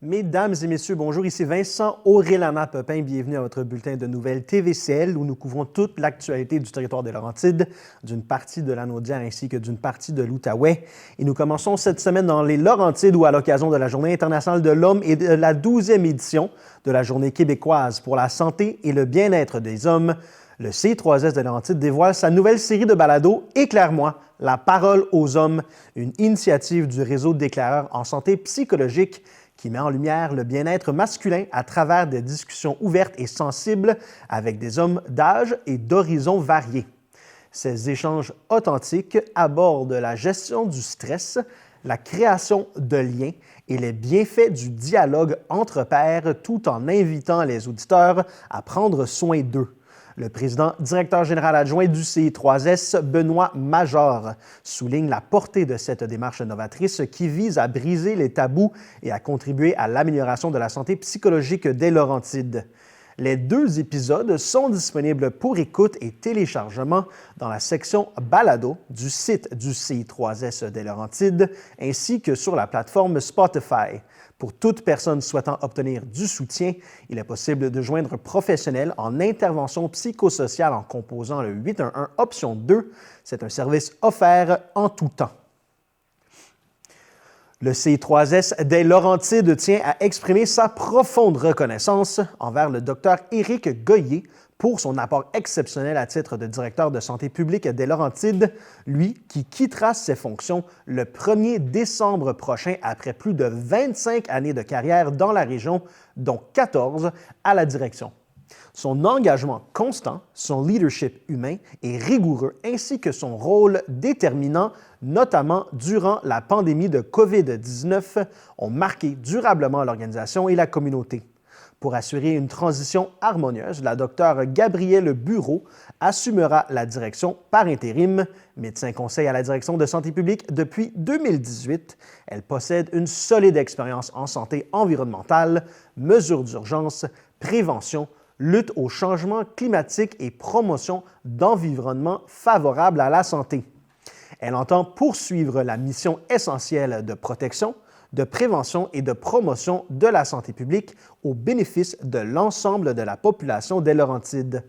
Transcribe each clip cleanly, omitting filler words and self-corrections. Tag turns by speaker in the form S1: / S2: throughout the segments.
S1: Mesdames et messieurs, bonjour, ici Vincent Aurélana-Pepin. Bienvenue à votre bulletin de nouvelles TVCL où nous couvrons toute l'actualité du territoire des Laurentides, d'une partie de la Naudière ainsi que d'une partie de l'Outaouais. Et nous commençons cette semaine dans les Laurentides où, à l'occasion de la Journée internationale de l'homme et de la 12e édition de la Journée québécoise pour la santé et le bien-être des hommes, le CI3S de Laurentides dévoile sa nouvelle série de balados « Éclaire-moi, la parole aux hommes », une initiative du réseau d'éclaireurs en santé psychologique qui met en lumière le bien-être masculin à travers des discussions ouvertes et sensibles avec des hommes d'âge et d'horizons variés. Ces échanges authentiques abordent la gestion du stress, la création de liens et les bienfaits du dialogue entre pairs tout en invitant les auditeurs à prendre soin d'eux. Le président directeur général adjoint du CI3S, Benoît Major, souligne la portée de cette démarche novatrice qui vise à briser les tabous et à contribuer à l'amélioration de la santé psychologique des Laurentides. Les 2 épisodes sont disponibles pour écoute et téléchargement dans la section Balado du site du CI3S des Laurentides ainsi que sur la plateforme Spotify. Pour toute personne souhaitant obtenir du soutien, il est possible de joindre un professionnel en intervention psychosociale en composant le 811 option 2. C'est un service offert en tout temps. Le CI3S des Laurentides tient à exprimer sa profonde reconnaissance envers le Dr Éric Goyer pour son apport exceptionnel à titre de directeur de santé publique des Laurentides, lui qui quittera ses fonctions le 1er décembre prochain après plus de 25 années de carrière dans la région, dont 14 à la direction. Son engagement constant, son leadership humain et rigoureux, ainsi que son rôle déterminant, notamment durant la pandémie de COVID-19, ont marqué durablement l'organisation et la communauté. Pour assurer une transition harmonieuse, la Dr Gabrielle Bureau assumera la direction par intérim. Médecin conseil à la direction de santé publique depuis 2018, elle possède une solide expérience en santé environnementale, mesures d'urgence, prévention, lutte au changement climatique et promotion d'environnements favorables à la santé. Elle entend poursuivre la mission essentielle de protection, de prévention et de promotion de la santé publique au bénéfice de l'ensemble de la population des Laurentides.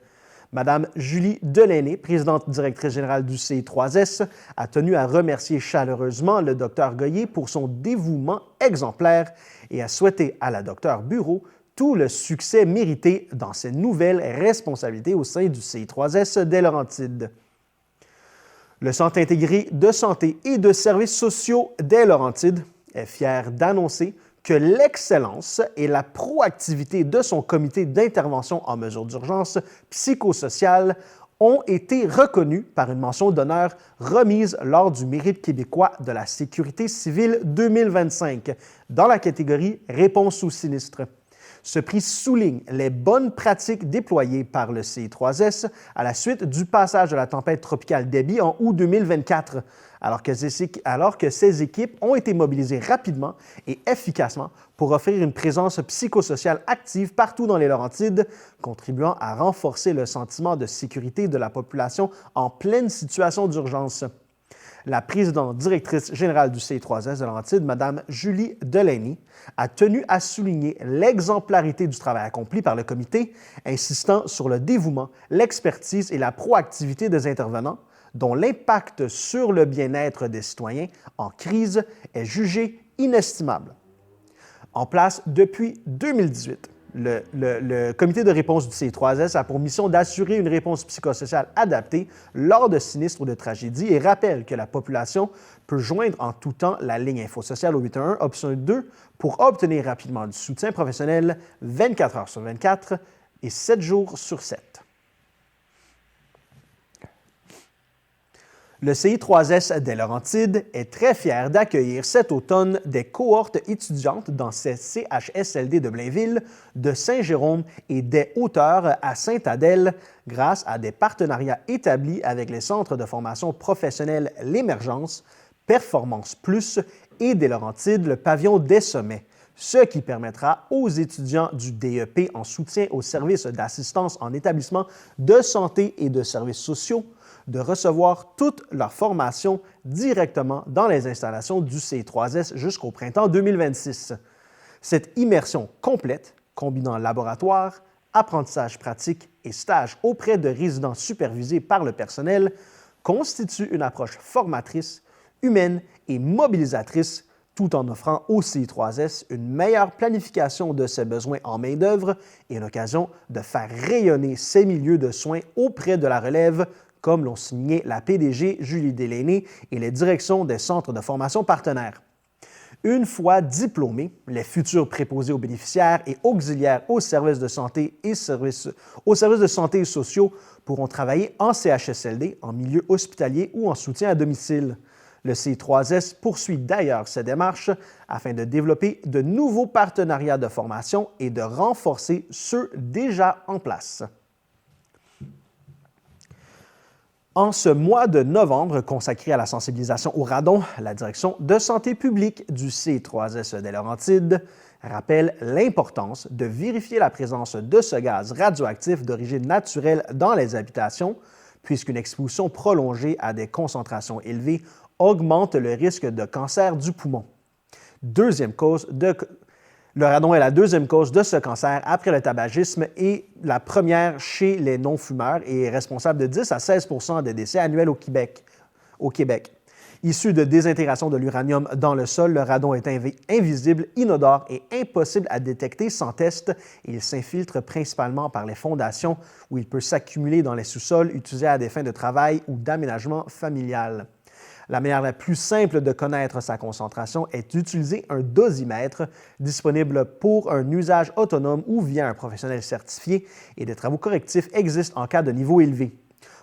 S1: Madame Julie Delaney, présidente directrice générale du CI3S, a tenu à remercier chaleureusement le Dr Goyer pour son dévouement exemplaire et a souhaité à la Dr Bureau tout le succès mérité dans ses nouvelles responsabilités au sein du CI3S des Laurentides. Le Centre intégré de santé et de services sociaux des Laurentides est fier d'annoncer que l'excellence et la proactivité de son comité d'intervention en mesures d'urgence psychosociale ont été reconnus par une mention d'honneur remise lors du Mérite québécois de la sécurité civile 2025 dans la catégorie Réponse aux sinistres. Ce prix souligne les bonnes pratiques déployées par le CI3S à la suite du passage de la tempête tropicale Debby en août 2024, alors que ces équipes ont été mobilisées rapidement et efficacement pour offrir une présence psychosociale active partout dans les Laurentides, contribuant à renforcer le sentiment de sécurité de la population en pleine situation d'urgence. La présidente directrice générale du CI3S de Laurentides, Mme Julie Delaney, a tenu à souligner l'exemplarité du travail accompli par le comité, insistant sur le dévouement, l'expertise et la proactivité des intervenants, dont l'impact sur le bien-être des citoyens en crise est jugé inestimable. En place depuis 2018, le comité de réponse du CI3S a pour mission d'assurer une réponse psychosociale adaptée lors de sinistres ou de tragédies et rappelle que la population peut joindre en tout temps la ligne infosociale au 811 option 2 pour obtenir rapidement du soutien professionnel 24 heures sur 24 et 7 jours sur 7. Le CI3S des Laurentides est très fier d'accueillir cet automne des cohortes étudiantes dans ses CHSLD de Blainville, de Saint-Jérôme et des Hauteurs à Sainte-Adèle grâce à des partenariats établis avec les centres de formation professionnelle L'Émergence, Performance Plus et des Laurentides, le pavillon des Sommets, ce qui permettra aux étudiants du DEP en soutien aux services d'assistance en établissement de santé et de services sociaux de recevoir toute leur formation directement dans les installations du CI3S jusqu'au printemps 2026. Cette immersion complète, combinant laboratoire, apprentissage pratique et stage auprès de résidents supervisés par le personnel, constitue une approche formatrice, humaine et mobilisatrice, tout en offrant au CI3S une meilleure planification de ses besoins en main-d'œuvre et l'occasion de faire rayonner ces milieux de soins auprès de la relève, comme l'ont signé la PDG Julie Delaney et les directions des centres de formation partenaires. Une fois diplômés, les futurs préposés aux bénéficiaires et auxiliaires aux services de santé et sociaux pourront travailler en CHSLD, en milieu hospitalier ou en soutien à domicile. Le CI3S poursuit d'ailleurs ses démarches afin de développer de nouveaux partenariats de formation et de renforcer ceux déjà en place. En ce mois de novembre consacré à la sensibilisation au radon, la direction de santé publique du CI3S des Laurentides rappelle l'importance de vérifier la présence de ce gaz radioactif d'origine naturelle dans les habitations, puisqu'une exposition prolongée à des concentrations élevées augmente le risque de cancer du poumon. Le radon est la deuxième cause de ce cancer après le tabagisme et la première chez les non-fumeurs et est responsable de 10 à 16 % des décès annuels au Québec. Issu de désintégration de l'uranium dans le sol, le radon est invisible, inodore et impossible à détecter sans test et il s'infiltre principalement par les fondations où il peut s'accumuler dans les sous-sols utilisés à des fins de travail ou d'aménagement familial. La manière la plus simple de connaître sa concentration est d'utiliser un dosimètre disponible pour un usage autonome ou via un professionnel certifié et des travaux correctifs existent en cas de niveau élevé.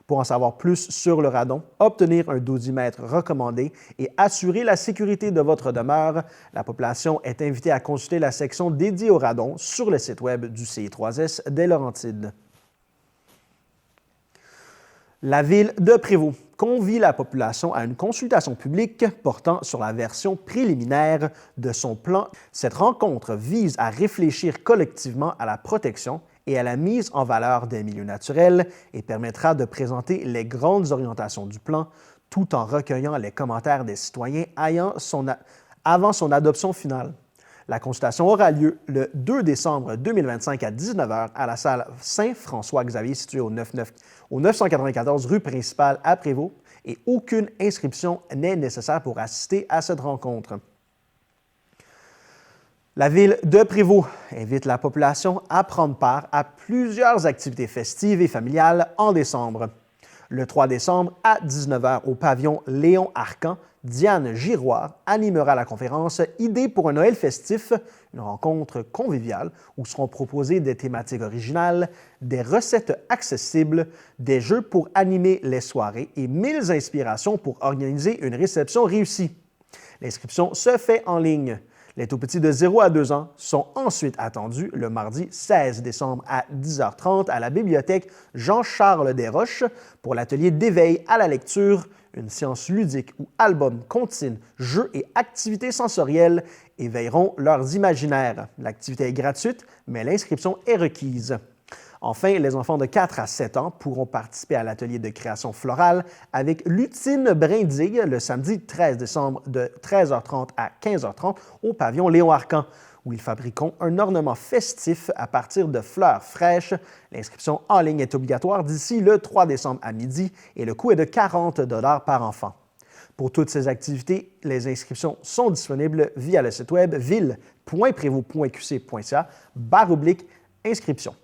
S1: Pour en savoir plus sur le radon, obtenir un dosimètre recommandé et assurer la sécurité de votre demeure, la population est invitée à consulter la section dédiée au radon sur le site web du CI3S des Laurentides. La Ville de Prévost convie la population à une consultation publique portant sur la version préliminaire de son plan. Cette rencontre vise à réfléchir collectivement à la protection et à la mise en valeur des milieux naturels et permettra de présenter les grandes orientations du plan tout en recueillant les commentaires des citoyens avant son adoption finale. La consultation aura lieu le 2 décembre 2025 à 19 h à la salle Saint-François-Xavier située au 994 rue principale à Prévost et aucune inscription n'est nécessaire pour assister à cette rencontre. La Ville de Prévost invite la population à prendre part à plusieurs activités festives et familiales en décembre. Le 3 décembre à 19 h au pavillon Léon Arcan, Diane Giroir animera la conférence « Idées pour un Noël festif », une rencontre conviviale où seront proposées des thématiques originales, des recettes accessibles, des jeux pour animer les soirées et 1000 inspirations pour organiser une réception réussie. L'inscription se fait en ligne. Les tout-petits de 0 à 2 ans sont ensuite attendus le mardi 16 décembre à 10h30 à la bibliothèque Jean-Charles Desroches pour l'atelier d'éveil à la lecture, une séance ludique où albums, comptines, jeux et activités sensorielles éveilleront leurs imaginaires. L'activité est gratuite, mais l'inscription est requise. Enfin, les enfants de 4 à 7 ans pourront participer à l'atelier de création florale avec Lutine Brindig le samedi 13 décembre de 13h30 à 15h30 au pavillon Léon Arcan, où ils fabriqueront un ornement festif à partir de fleurs fraîches. L'inscription en ligne est obligatoire d'ici le 3 décembre à midi et le coût est de 40 $ par enfant. Pour toutes ces activités, les inscriptions sont disponibles via le site web ville.prévost.qc.ca/inscription.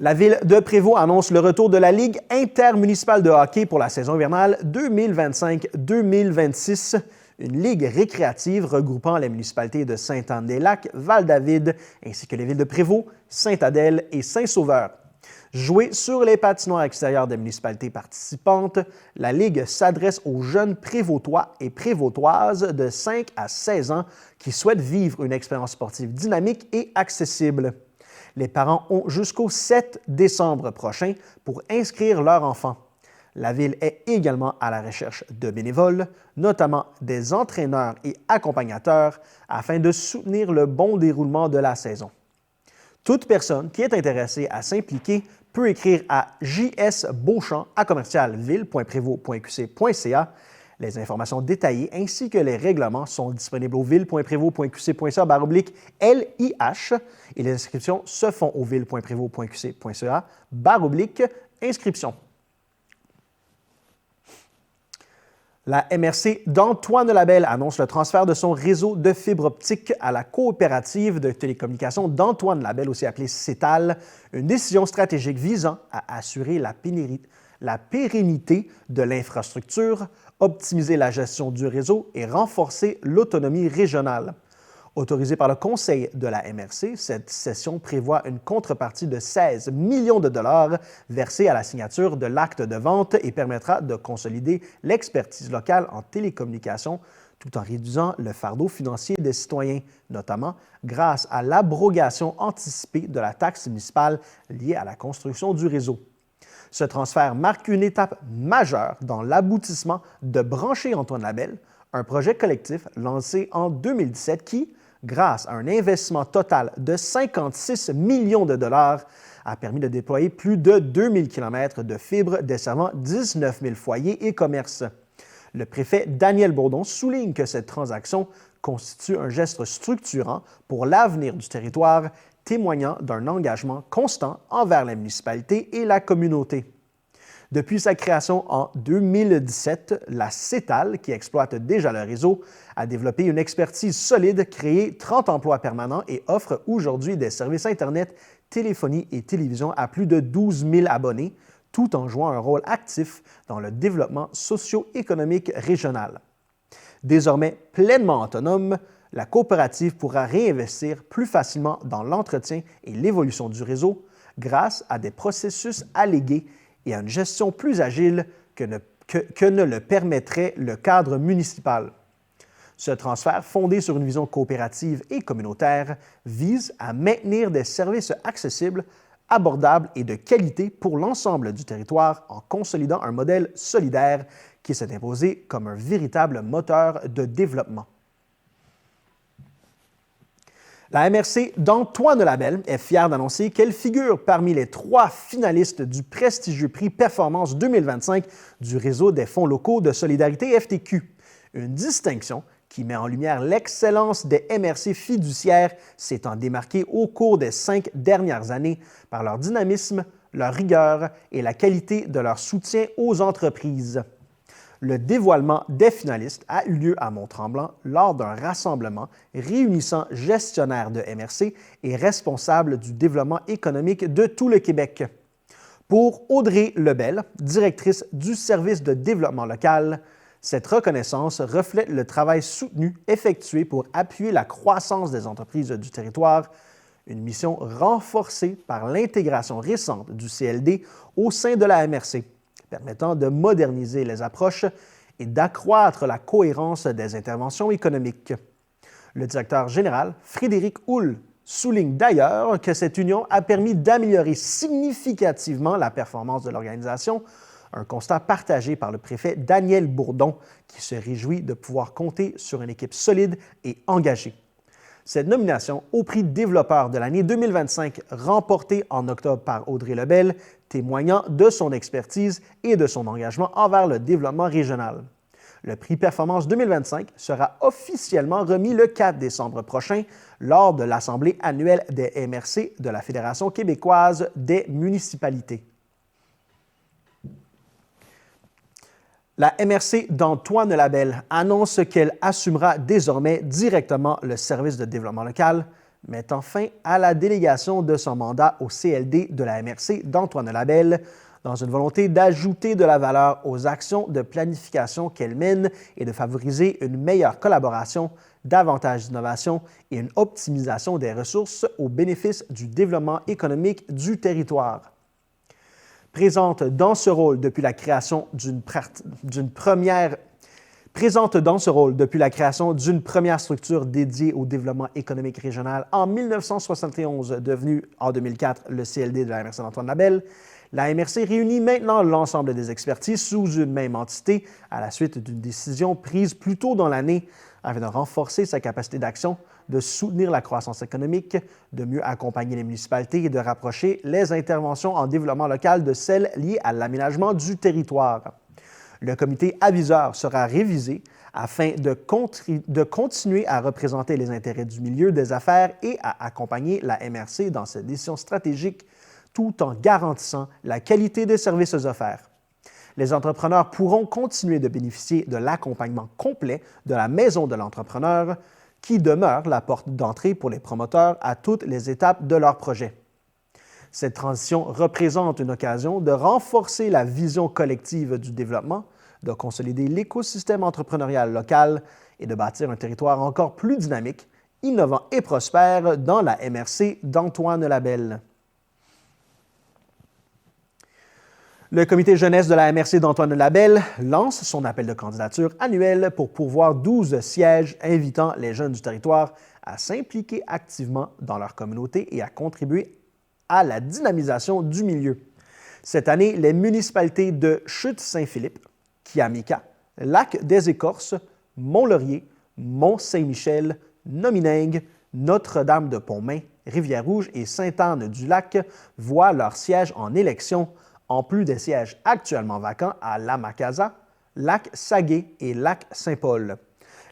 S1: La Ville de Prévost annonce le retour de la Ligue intermunicipale de hockey pour la saison hivernale 2025-2026, une ligue récréative regroupant les municipalités de Sainte-Anne-des-Lacs, Val-David, ainsi que les villes de Prévost, Sainte-Adèle et Saint-Sauveur. Jouée sur les patinoires extérieurs des municipalités participantes, la Ligue s'adresse aux jeunes Prévostois et Prévostoises de 5 à 16 ans qui souhaitent vivre une expérience sportive dynamique et accessible. Les parents ont jusqu'au 7 décembre prochain pour inscrire leur enfant. La Ville est également à la recherche de bénévoles, notamment des entraîneurs et accompagnateurs, afin de soutenir le bon déroulement de la saison. Toute personne qui est intéressée à s'impliquer peut écrire à JS Beauchamp à commercialville.prévost.qc.ca. Les informations détaillées ainsi que les règlements sont disponibles au ville.prévost.qc.ca/LIH et les inscriptions se font au ville.prévost.qc.ca/inscription. La MRC d'Antoine Labelle annonce le transfert de son réseau de fibre optique à la coopérative de télécommunications d'Antoine Labelle, aussi appelée CETAL, une décision stratégique visant à assurer la pérennité de l'infrastructure, optimiser la gestion du réseau et renforcer l'autonomie régionale. Autorisée par le Conseil de la MRC, cette cession prévoit une contrepartie de 16 millions de dollars versée à la signature de l'acte de vente et permettra de consolider l'expertise locale en télécommunications tout en réduisant le fardeau financier des citoyens, notamment grâce à l'abrogation anticipée de la taxe municipale liée à la construction du réseau. Ce transfert marque une étape majeure dans l'aboutissement de Brancher Antoine Labelle, un projet collectif lancé en 2017 qui, grâce à un investissement total de 56 millions de dollars, a permis de déployer plus de 2000 km de fibres desservant 19 000 foyers et commerces. Le préfet Daniel Bourdon souligne que cette transaction constitue un geste structurant pour l'avenir du territoire, témoignant d'un engagement constant envers la municipalité et la communauté. Depuis sa création en 2017, la CETAL, qui exploite déjà le réseau, a développé une expertise solide, créé 30 emplois permanents et offre aujourd'hui des services Internet, téléphonie et télévision à plus de 12 000 abonnés, tout en jouant un rôle actif dans le développement socio-économique régional. Désormais pleinement autonome, la coopérative pourra réinvestir plus facilement dans l'entretien et l'évolution du réseau grâce à des processus allégués et à une gestion plus agile que ne le permettrait le cadre municipal. Ce transfert, fondé sur une vision coopérative et communautaire, vise à maintenir des services accessibles, abordables et de qualité pour l'ensemble du territoire en consolidant un modèle solidaire qui s'est imposé comme un véritable moteur de développement. La MRC d'Antoine Labelle est fière d'annoncer qu'elle figure parmi les 3 finalistes du prestigieux prix Performance 2025 du Réseau des fonds locaux de solidarité FTQ, une distinction qui met en lumière l'excellence des MRC fiduciaires s'étant démarquées au cours des 5 dernières années par leur dynamisme, leur rigueur et la qualité de leur soutien aux entreprises. Le dévoilement des finalistes a eu lieu à Mont-Tremblant lors d'un rassemblement réunissant gestionnaires de MRC et responsables du développement économique de tout le Québec. Pour Audrey Lebel, directrice du service de développement local, cette reconnaissance reflète le travail soutenu effectué pour appuyer la croissance des entreprises du territoire, une mission renforcée par l'intégration récente du CLD au sein de la MRC, permettant de moderniser les approches et d'accroître la cohérence des interventions économiques. Le directeur général, Frédéric Houle, souligne d'ailleurs que cette union a permis d'améliorer significativement la performance de l'organisation, un constat partagé par le préfet Daniel Bourdon, qui se réjouit de pouvoir compter sur une équipe solide et engagée. Cette nomination au prix développeur de l'année 2025, remportée en octobre par Audrey Lebel, témoignant de son expertise et de son engagement envers le développement régional. Le prix Performance 2025 sera officiellement remis le 4 décembre prochain lors de l'Assemblée annuelle des MRC de la Fédération québécoise des municipalités. La MRC d'Antoine Labelle annonce qu'elle assumera désormais directement le service de développement local, mettant fin à la délégation de son mandat au CLD de la MRC d'Antoine Labelle, dans une volonté d'ajouter de la valeur aux actions de planification qu'elle mène et de favoriser une meilleure collaboration, davantage d'innovation et une optimisation des ressources au bénéfice du développement économique du territoire. Présente dans ce rôle depuis la création d'une première structure dédiée au développement économique régional en 1971, devenue en 2004 le CLD de la MRC d'Antoine Labelle, la MRC réunit maintenant l'ensemble des expertises sous une même entité à la suite d'une décision prise plus tôt dans l'année afin de renforcer sa capacité d'action, de soutenir la croissance économique, de mieux accompagner les municipalités et de rapprocher les interventions en développement local de celles liées à l'aménagement du territoire. Le comité aviseur sera révisé afin de continuer à représenter les intérêts du milieu des affaires et à accompagner la MRC dans ses décisions stratégiques tout en garantissant la qualité des services offerts. Les entrepreneurs pourront continuer de bénéficier de l'accompagnement complet de la Maison de l'entrepreneur qui demeure la porte d'entrée pour les promoteurs à toutes les étapes de leur projet. Cette transition représente une occasion de renforcer la vision collective du développement, de consolider l'écosystème entrepreneurial local et de bâtir un territoire encore plus dynamique, innovant et prospère dans la MRC d'Antoine Labelle. Le comité jeunesse de la MRC d'Antoine Labelle lance son appel de candidature annuel pour pourvoir 12 sièges invitant les jeunes du territoire à s'impliquer activement dans leur communauté et à contribuer à la dynamisation du milieu. Cette année, les municipalités de Chute-Saint-Philippe, Kiamika, Lac-des-Écorces, Mont-Laurier, Mont-Saint-Michel, Nomineng, Notre-Dame-de-Pontmain, Rivière-Rouge et Sainte-Anne-du-Lac voient leurs sièges en élection, en plus des sièges actuellement vacants à Lamakaza, Lac-Saguet et Lac-Saint-Paul.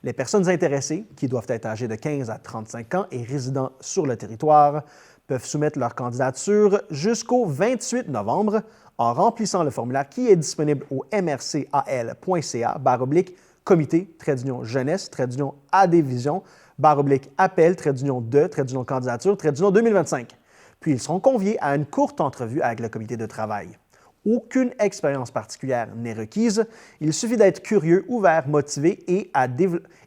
S1: Les personnes intéressées, qui doivent être âgées de 15 à 35 ans et résidant sur le territoire, peuvent soumettre leur candidature jusqu'au 28 novembre en remplissant le formulaire qui est disponible au mrcal.ca/comité-jeunesse-adhésion/appel-candidature-2025. Puis ils seront conviés à une courte entrevue avec le comité de travail. Aucune expérience particulière n'est requise. Il suffit d'être curieux, ouvert, motivé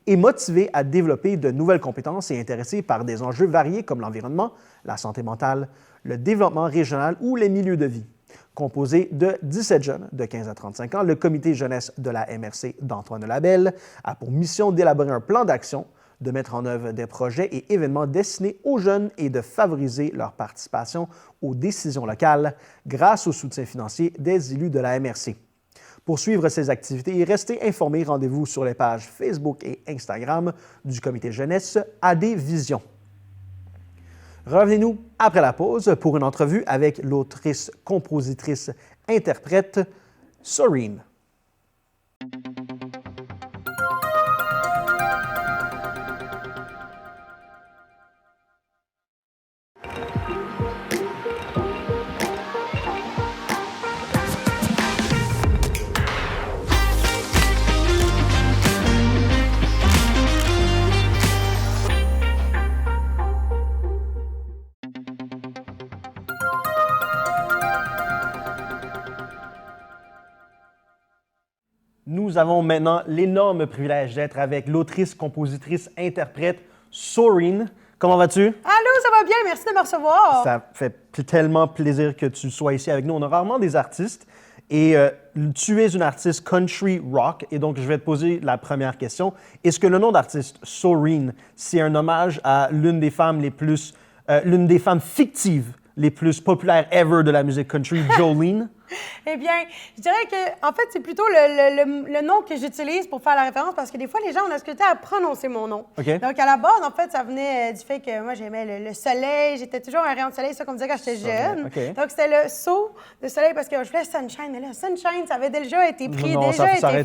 S1: motivé à développer de nouvelles compétences et intéressé par des enjeux variés comme l'environnement, la santé mentale, le développement régional ou les milieux de vie. Composé de 17 jeunes de 15 à 35 ans, le comité jeunesse de la MRC d'Antoine Labelle a pour mission d'élaborer un plan d'action, de mettre en œuvre des projets et événements destinés aux jeunes et de favoriser leur participation aux décisions locales grâce au soutien financier des élus de la MRC. Pour suivre ces activités et rester informés, rendez-vous sur les pages Facebook et Instagram du comité jeunesse Adhévision. Revenez-nous après la pause pour une entrevue avec l'autrice, compositrice, interprète Soreen. Nous avons maintenant l'énorme privilège d'être avec l'autrice, compositrice, interprète Soreen. Comment vas-tu?
S2: Allô, ça va bien, merci de me recevoir.
S1: Ça fait tellement plaisir que tu sois ici avec nous. On a rarement des artistes et tu es une artiste country rock et donc je vais te poser la première question. Est-ce que le nom d'artiste Soreen, c'est un hommage à l'une des femmes fictives les plus populaires ever de la musique country, Jolene?
S2: Eh bien, je dirais que, en fait, c'est plutôt le nom que j'utilise pour faire la référence parce que des fois, les gens ont la difficulté à prononcer mon nom.
S1: Okay.
S2: Donc, à la base, en fait, ça venait du fait que moi, j'aimais le soleil. J'étais toujours un rayon de soleil, ça qu'on me disait quand j'étais jeune.
S1: Okay.
S2: Donc, c'était le saut de soleil parce que je voulais Sunshine. Mais là, Sunshine, ça avait déjà été pris.
S1: Non,
S2: ça avait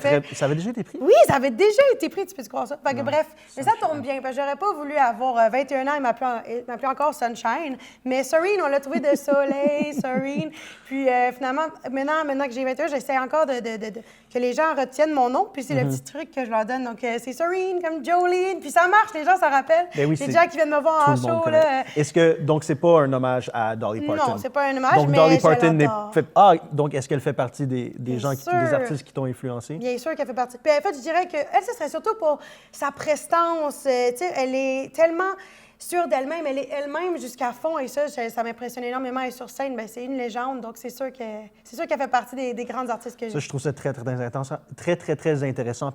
S1: déjà été pris?
S2: Oui, ça avait déjà été pris, tu peux te croire ça. Fait que, bref, mais ça tombe bien parce que j'aurais pas voulu avoir 21 ans et m'appeler encore Sunshine. Mais Soreen, on l'a trouvé de soleil, Soreen. Puis, finalement, maintenant que j'ai 21 ans, j'essaie encore que les gens retiennent mon nom, puis c'est le petit truc que je leur donne. Donc, c'est Soreen, comme Jolene, puis ça marche, les gens s'en rappellent.
S1: Ben oui,
S2: les gens qui viennent me voir en show, là.
S1: Est-ce que, donc, c'est pas un hommage à Dolly Parton?
S2: Non, c'est pas un hommage,
S1: donc,
S2: mais
S1: Dolly
S2: je
S1: Parton
S2: l'adore.
S1: donc, est-ce qu'elle fait partie des gens, des artistes qui t'ont influencé?
S2: Bien sûr qu'elle fait partie. Puis, en fait, je dirais qu'elle, ce serait surtout pour sa prestance. Tu sais, elle est tellement sûre d'elle-même, elle est elle-même jusqu'à fond et ça m'impressionne énormément. Et sur scène, bien, c'est une légende, donc c'est sûr qu'elle fait partie des grandes artistes que j'ai.
S1: Ça, je trouve ça très intéressant,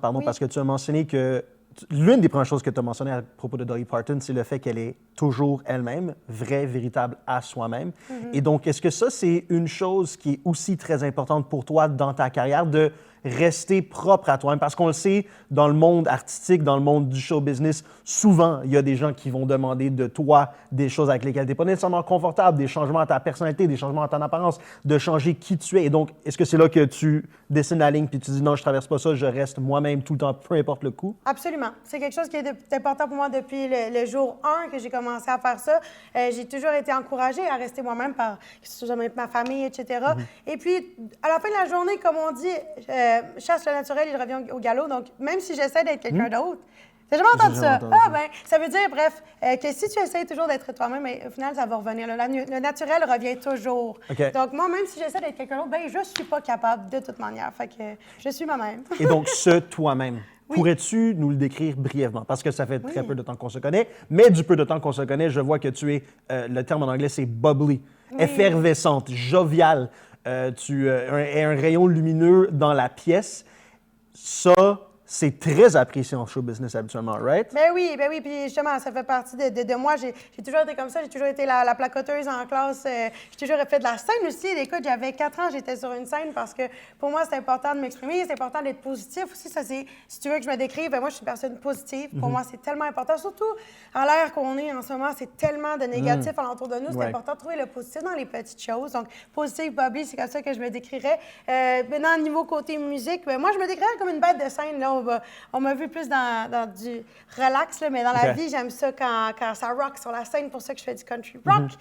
S2: Oui.
S1: parce que tu as mentionné que l'une des premières choses que tu as mentionnées à propos de Dolly Parton, c'est le fait qu'elle est toujours elle-même, vraie, véritable à soi-même. Et donc, est-ce que ça, c'est une chose qui est aussi très importante pour toi dans ta carrière, de rester propre à toi-même? Parce qu'on le sait, dans le monde artistique, dans le monde du show business, souvent, il y a des gens qui vont demander de toi des choses avec lesquelles tu n'es pas nécessairement confortable, des changements à ta personnalité, des changements à ton apparence, de changer qui tu es. Et donc, est-ce que c'est là que tu dessines la ligne puis tu dis non, je traverse pas ça, je reste moi-même tout le temps, peu importe le coup?
S2: Absolument. C'est quelque chose qui est important pour moi depuis le jour 1 que j'ai commencé à faire ça. J'ai toujours été encouragée à rester moi-même par ma famille, etc. Et puis, à la fin de la journée, comme on dit, chasse le naturel, il revient au galop. Donc, même si j'essaie d'être quelqu'un d'autre, t'as jamais entendu ça? Ah, ben, ça veut dire, bref, que si tu essaies toujours d'être toi-même, ben, au final, ça va revenir. Le naturel revient toujours.
S1: OK.
S2: Donc, moi, même si j'essaie d'être quelqu'un d'autre, ben, je suis pas capable de toute manière. Fait que je suis moi-même.
S1: Et donc, ce toi-même, pourrais-tu nous le décrire brièvement? Parce que ça fait très peu de temps qu'on se connaît, mais du peu de temps qu'on se connaît, je vois que tu es, le terme en anglais, c'est bubbly, effervescente, joviale. Tu es un rayon lumineux dans la pièce. Ça, c'est très apprécié en show business habituellement, right?
S2: Ben oui. Puis justement, ça fait partie de moi. J'ai toujours été comme ça. J'ai toujours été la placoteuse en classe. J'ai toujours fait de la scène aussi. Écoute, j'avais 4 ans, j'étais sur une scène parce que pour moi, c'est important de m'exprimer. C'est important d'être positif aussi. Ça, c'est, si tu veux que je me décrive, ben moi, je suis une personne positive. Pour moi, c'est tellement important. Surtout à l'ère qu'on est en ce moment, c'est tellement de négatif alentour de nous. C'est important de trouver le positif dans les petites choses. Donc, positif, bubbly, c'est comme ça que je me décrirais. Maintenant, niveau côté musique, ben moi, je me décrirais comme une bête de scène. Là, on m'a vu plus dans du relax, là, mais dans la vie, j'aime ça quand ça rock sur la scène. C'est pour ça que je fais du country rock.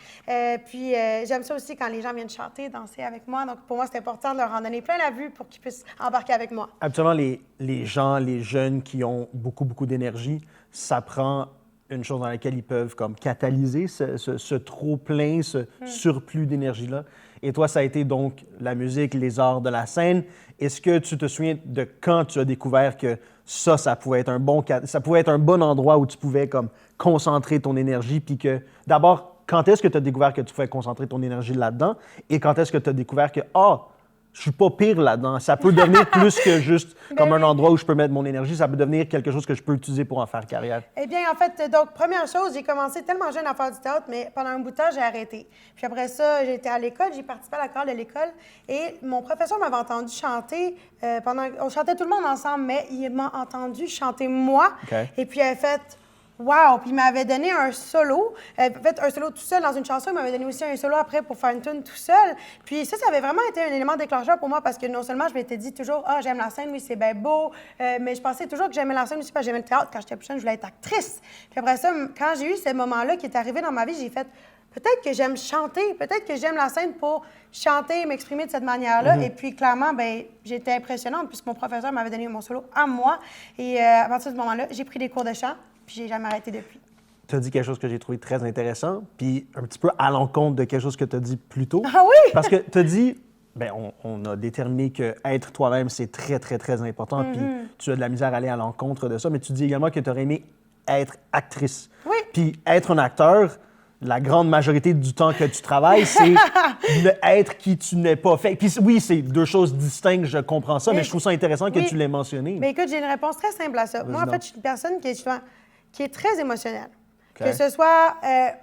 S2: Puis j'aime ça aussi quand les gens viennent chanter, danser avec moi. Donc pour moi, c'est important de leur en donner plein la vue pour qu'ils puissent embarquer avec moi.
S1: Habituellement, les gens, les jeunes qui ont beaucoup d'énergie, ça prend une chose dans laquelle ils peuvent comme catalyser ce trop-plein, ce surplus d'énergie-là. Et toi, ça a été donc la musique, les arts de la scène. Est-ce que tu te souviens de quand tu as découvert que ça pouvait être un bon endroit où tu pouvais comme concentrer ton énergie, puis que d'abord, quand est-ce que tu as découvert que tu pouvais concentrer ton énergie là-dedans, et quand est-ce que tu as découvert que je suis pas pire là-dedans. Ça peut devenir plus que juste comme un endroit où je peux mettre mon énergie. Ça peut devenir quelque chose que je peux utiliser pour en faire carrière.
S2: Eh bien, en fait, donc, première chose, j'ai commencé tellement jeune à faire du théâtre, mais pendant un bout de temps, j'ai arrêté. Puis après ça, j'ai été à l'école, j'ai participé à la chorale de l'école et mon professeur m'avait entendu chanter on chantait tout le monde ensemble, mais il m'a entendu chanter moi.
S1: Okay.
S2: Et puis, il avait fait wow! Puis il m'avait donné un solo, fait un solo tout seul dans une chanson. Il m'avait donné aussi un solo après pour faire une tune tout seul. Puis ça avait vraiment été un élément déclencheur pour moi parce que non seulement je m'étais dit toujours « Ah, j'aime la scène, oui, c'est bien beau mais je pensais toujours que j'aimais la scène aussi parce que j'aimais le théâtre. Quand j'étais plus jeune, je voulais être actrice. Puis après ça, quand j'ai eu ce moment-là qui est arrivé dans ma vie, j'ai fait peut-être que j'aime chanter, peut-être que j'aime la scène pour chanter et m'exprimer de cette manière-là. Et puis, clairement, bien, j'étais impressionnante puisque mon professeur m'avait donné mon solo à moi. Et à partir de ce moment-là, j'ai pris des cours de chant. Puis j'ai jamais arrêté depuis.
S1: Tu as dit quelque chose que j'ai trouvé très intéressant, puis un petit peu à l'encontre de quelque chose que tu as dit plus tôt.
S2: Ah oui?
S1: Parce que tu as dit, bien, on a déterminé que être toi-même, c'est très, très, très important, puis tu as de la misère à aller à l'encontre de ça, mais tu dis également que tu aurais aimé être actrice.
S2: Oui.
S1: Puis être un acteur, la grande majorité du temps que tu travailles, c'est être qui tu n'es pas. Fait, puis oui, c'est deux choses distinctes, je comprends ça, mais je trouve ça intéressant que tu l'aies mentionné.
S2: Mais écoute, j'ai une réponse très simple à ça. Moi, en fait, je suis une personne qui est très émotionnelle. Okay. Que ce soit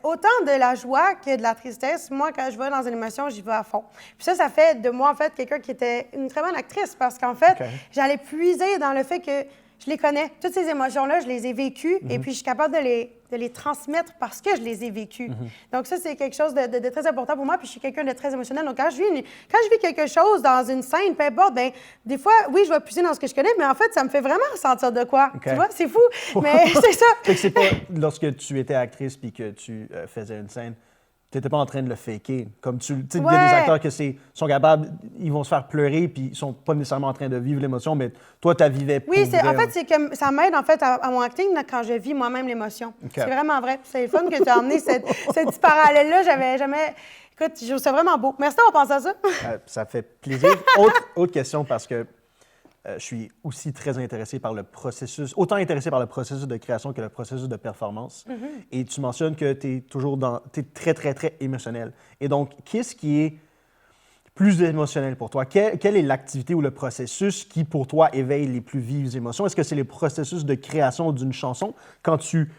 S2: autant de la joie que de la tristesse, moi, quand je vais dans une émotion, j'y vais à fond. Puis ça fait de moi, en fait, quelqu'un qui était une très bonne actrice parce qu'en fait, j'allais puiser dans le fait que je les connais. Toutes ces émotions-là, je les ai vécues et puis je suis capable de les transmettre parce que je les ai vécues. Donc ça, c'est quelque chose de très important pour moi. Puis je suis quelqu'un de très émotionnel. Donc quand je vis quelque chose dans une scène, peu importe, bien, des fois, oui, je vais puiser dans ce que je connais, mais en fait, ça me fait vraiment ressentir de quoi. Tu vois, c'est fou, mais c'est ça.
S1: Fait que c'est pas lorsque tu étais actrice puis que tu faisais une scène, tu n'étais pas en train de le faker. Comme tu sais, il y a des acteurs qui sont capables, ils vont se faire pleurer puis ils sont pas nécessairement en train de vivre l'émotion, mais toi, tu la vivais pour
S2: Oui,
S1: vrai.
S2: En fait, c'est que ça m'aide en fait à mon acting quand je vis moi-même l'émotion. C'est vraiment vrai. C'est le fun que tu as emmené cette petit parallèle-là. J'avais jamais... Écoute, je trouve ça vraiment beau. Merci d'avoir pensé à ça.
S1: Ça fait plaisir. Autre question, parce que je suis aussi très intéressé par le processus, autant intéressé par le processus de création que le processus de performance. Et tu mentionnes que tu es très, très, très émotionnel. Et donc, qu'est-ce qui est plus émotionnel pour toi? Quelle est l'activité ou le processus qui, pour toi, éveille les plus vives émotions? Est-ce que c'est le processus de création d'une chanson quand tu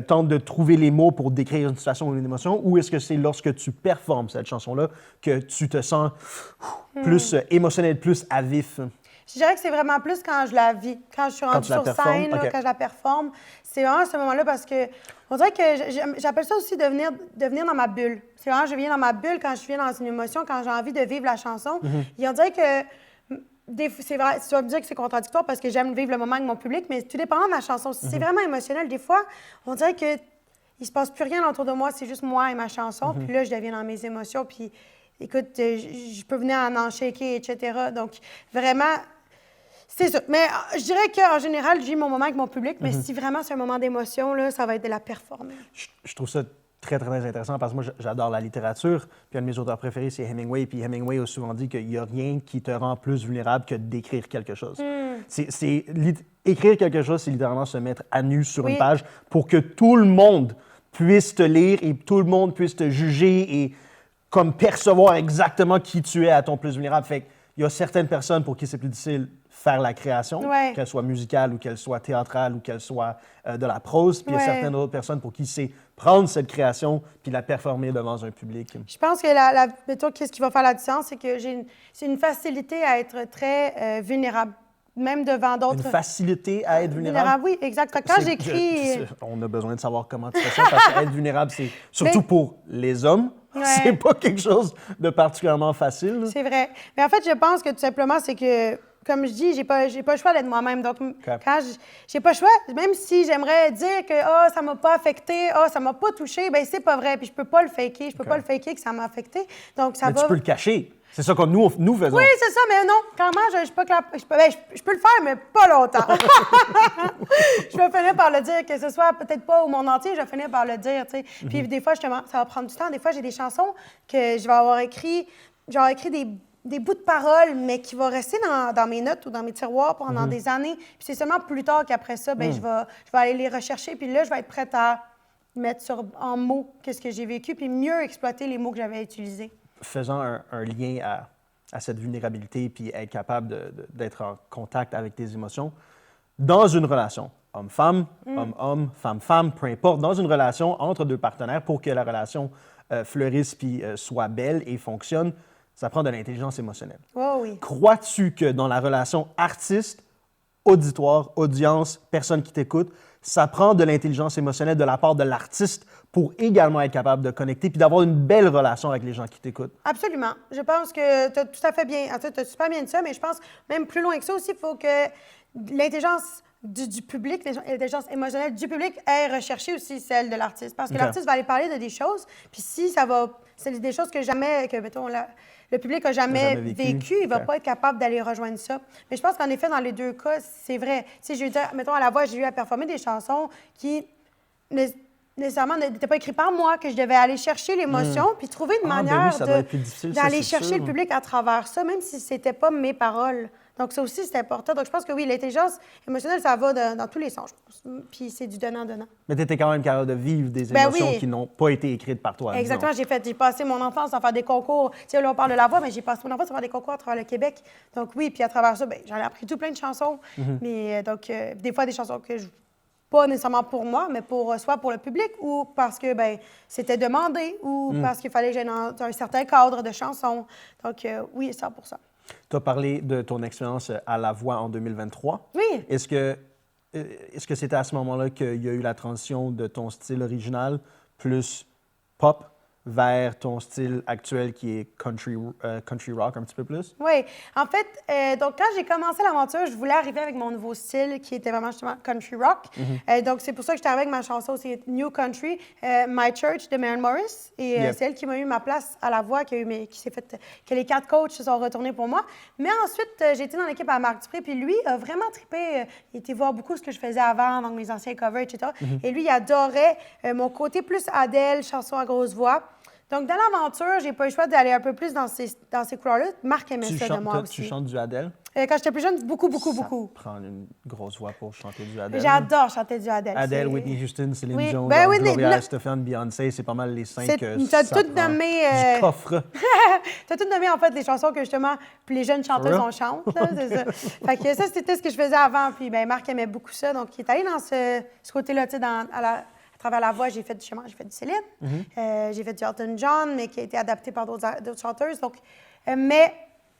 S1: tentes de trouver les mots pour décrire une situation ou une émotion, ou est-ce que c'est lorsque tu performes cette chanson-là que tu te sens plus émotionnel, plus à vif?
S2: Je dirais que c'est vraiment plus quand je la vis, quand je suis rendue sur scène, là, quand je la performe. C'est vraiment à ce moment-là parce que on dirait que j'appelle ça aussi de venir dans ma bulle. C'est vraiment, je viens dans ma bulle quand je viens dans une émotion, quand j'ai envie de vivre la chanson. Et on dirait que c'est vrai, tu vas me dire que c'est contradictoire parce que j'aime vivre le moment avec mon public, mais tout dépend de la chanson. Si c'est vraiment émotionnel, des fois, on dirait que il se passe plus rien autour de moi, c'est juste moi et ma chanson. Puis là, je deviens dans mes émotions. Puis écoute, je peux venir en shaker, etc. Donc, vraiment, c'est ça. Mais je dirais qu'en général, je vis mon moment avec mon public, mais si vraiment c'est un moment d'émotion, là, ça va être de la performer.
S1: Je trouve ça très, très intéressant parce que moi, j'adore la littérature. Puis un de mes auteurs préférés, c'est Hemingway. Puis Hemingway a souvent dit qu'il n'y a rien qui te rend plus vulnérable que d'écrire quelque chose. Écrire quelque chose, c'est littéralement se mettre à nu sur une page pour que tout le monde puisse te lire et tout le monde puisse te juger et comme percevoir exactement qui tu es à ton plus vulnérable. Fait qu'il y a certaines personnes pour qui c'est plus difficile faire la création, qu'elle soit musicale ou qu'elle soit théâtrale ou qu'elle soit de la prose. Puis il y a certaines autres personnes pour qui c'est prendre cette création puis la performer devant un public.
S2: Je pense que mettons, qu'est-ce qui va faire la différence, c'est que c'est une facilité à être très vulnérable, même devant d'autres.
S1: Une facilité à être vulnérable?
S2: Oui, exact. Quand j'écris...
S1: On a besoin de savoir comment tu fais ça, parce qu'être vulnérable, c'est surtout pour les hommes. C'est pas quelque chose de particulièrement facile. C'est
S2: vrai. Mais en fait, je pense que tout simplement, c'est que, comme je dis, j'ai pas le choix d'être moi-même. Donc, quand j'ai pas le choix, même si j'aimerais dire que ça m'a pas affecté, ça m'a pas touché, ben c'est pas vrai. Puis je peux pas le faker. Je peux pas le faker que ça m'a affecté. Donc, ça
S1: mais tu peux le cacher. C'est ça que nous faisons.
S2: Oui, c'est ça, mais non, clairement, je peux le faire, mais pas longtemps. Je vais finir par le dire, que ce soit peut-être pas au monde entier, je vais finir par le dire, tu sais. Puis des fois, justement, ça va prendre du temps. Des fois, j'ai des chansons que je vais avoir écrit, des bouts de paroles, mais qui vont rester dans mes notes ou dans mes tiroirs pendant des années. Puis c'est seulement plus tard qu'après ça, je vais aller les rechercher, puis là, je vais être prête à mettre en mots qu'est-ce que j'ai vécu, puis mieux exploiter les mots que j'avais utilisés.
S1: Faisant un lien à cette vulnérabilité puis être capable d'être en contact avec tes émotions, dans une relation, homme-femme, homme-homme, femme-femme, peu importe, dans une relation entre deux partenaires, pour que la relation fleurisse puis soit belle et fonctionne, ça prend de l'intelligence émotionnelle.
S2: Oh oui.
S1: Crois-tu que dans la relation artiste, auditoire, audience, personne qui t'écoute, ça prend de l'intelligence émotionnelle de la part de l'artiste pour également être capable de connecter puis d'avoir une belle relation avec les gens qui t'écoutent?
S2: Absolument. Je pense que tu as tout à fait bien, tu as super bien dit ça, mais je pense même plus loin que ça aussi, il faut que l'intelligence du public, l'intelligence émotionnelle du public ait recherché aussi celle de l'artiste. Parce que l'artiste va aller parler de des choses, puis si ça va... C'est des choses mettons, le public n'a jamais vécu, il ne va pas être capable d'aller rejoindre ça. Mais je pense qu'en effet, dans les deux cas, c'est vrai. Tu sais, mettons, à la voix, j'ai eu à performer des chansons qui nécessairement n'étaient pas écrites par moi, que je devais aller chercher l'émotion, puis trouver une manière d'aller chercher le public à travers ça, même si ce n'était pas mes paroles. Donc, ça aussi, c'est important. Donc, je pense que oui, l'intelligence émotionnelle, ça va dans tous les sens, je pense. Puis, c'est du donnant-donnant.
S1: Mais tu étais quand même capable de vivre des émotions qui n'ont pas été écrites par toi.
S2: Exactement. J'ai passé mon enfance à faire des concours. Tu sais, là, on parle de la voix, mais j'ai passé mon enfance à faire des concours à travers le Québec. Donc, oui, puis à travers ça, j'en ai appris tout plein de chansons. Mais donc, des fois, des chansons que pas nécessairement pour moi, mais soit pour le public ou parce que c'était demandé ou parce qu'il fallait que j'aille dans un certain cadre de chansons. Donc, oui, 100%.
S1: Tu as parlé de ton expérience à la voix en 2023.
S2: Oui.
S1: Est-ce que c'était à ce moment-là qu'il y a eu la transition de ton style original plus pop vers ton style actuel qui est country rock un petit peu plus?
S2: Oui. En fait, donc quand j'ai commencé l'aventure, je voulais arriver avec mon nouveau style qui était vraiment justement country rock. Donc c'est pour ça que j'étais avec ma chanson, c'est New Country, My Church de Maren Morris. Et c'est elle qui m'a eu ma place à la voix, que les 4 coachs se sont retournés pour moi. Mais ensuite, j'ai été dans l'équipe à Marc Dupré, puis lui a vraiment trippé. Il était voir beaucoup ce que je faisais avant, donc mes anciens covers, etc. Et lui, il adorait mon côté plus Adèle, chanson à grosse voix. Donc, dans l'aventure, j'ai pas eu le choix d'aller un peu plus dans ces couleurs-là. Marc aimait ça de moi aussi.
S1: Tu chantes du Adèle?
S2: Quand j'étais plus jeune, beaucoup.
S1: Prendre une grosse voix pour chanter du Adèle.
S2: J'adore chanter du Adèle.
S1: Adèle, Whitney Houston, Céline Dion,
S2: Gloria
S1: Estefan, Beyoncé, c'est pas mal les 5 que
S2: ça
S1: ça
S2: tout
S1: prend
S2: nommé,
S1: du coffre.
S2: T'as tout nommé, en fait, les chansons que, justement, les jeunes chanteuses, on chante. Là, c'est ça. Fait que ça, c'était ce que je faisais avant. Puis, Marc aimait beaucoup ça. Donc, il est allé dans ce côté-là, tu sais, à travers la voix, j'ai fait du Céline, j'ai fait du Elton John, mais qui a été adapté par d'autres chanteuses. Donc, mais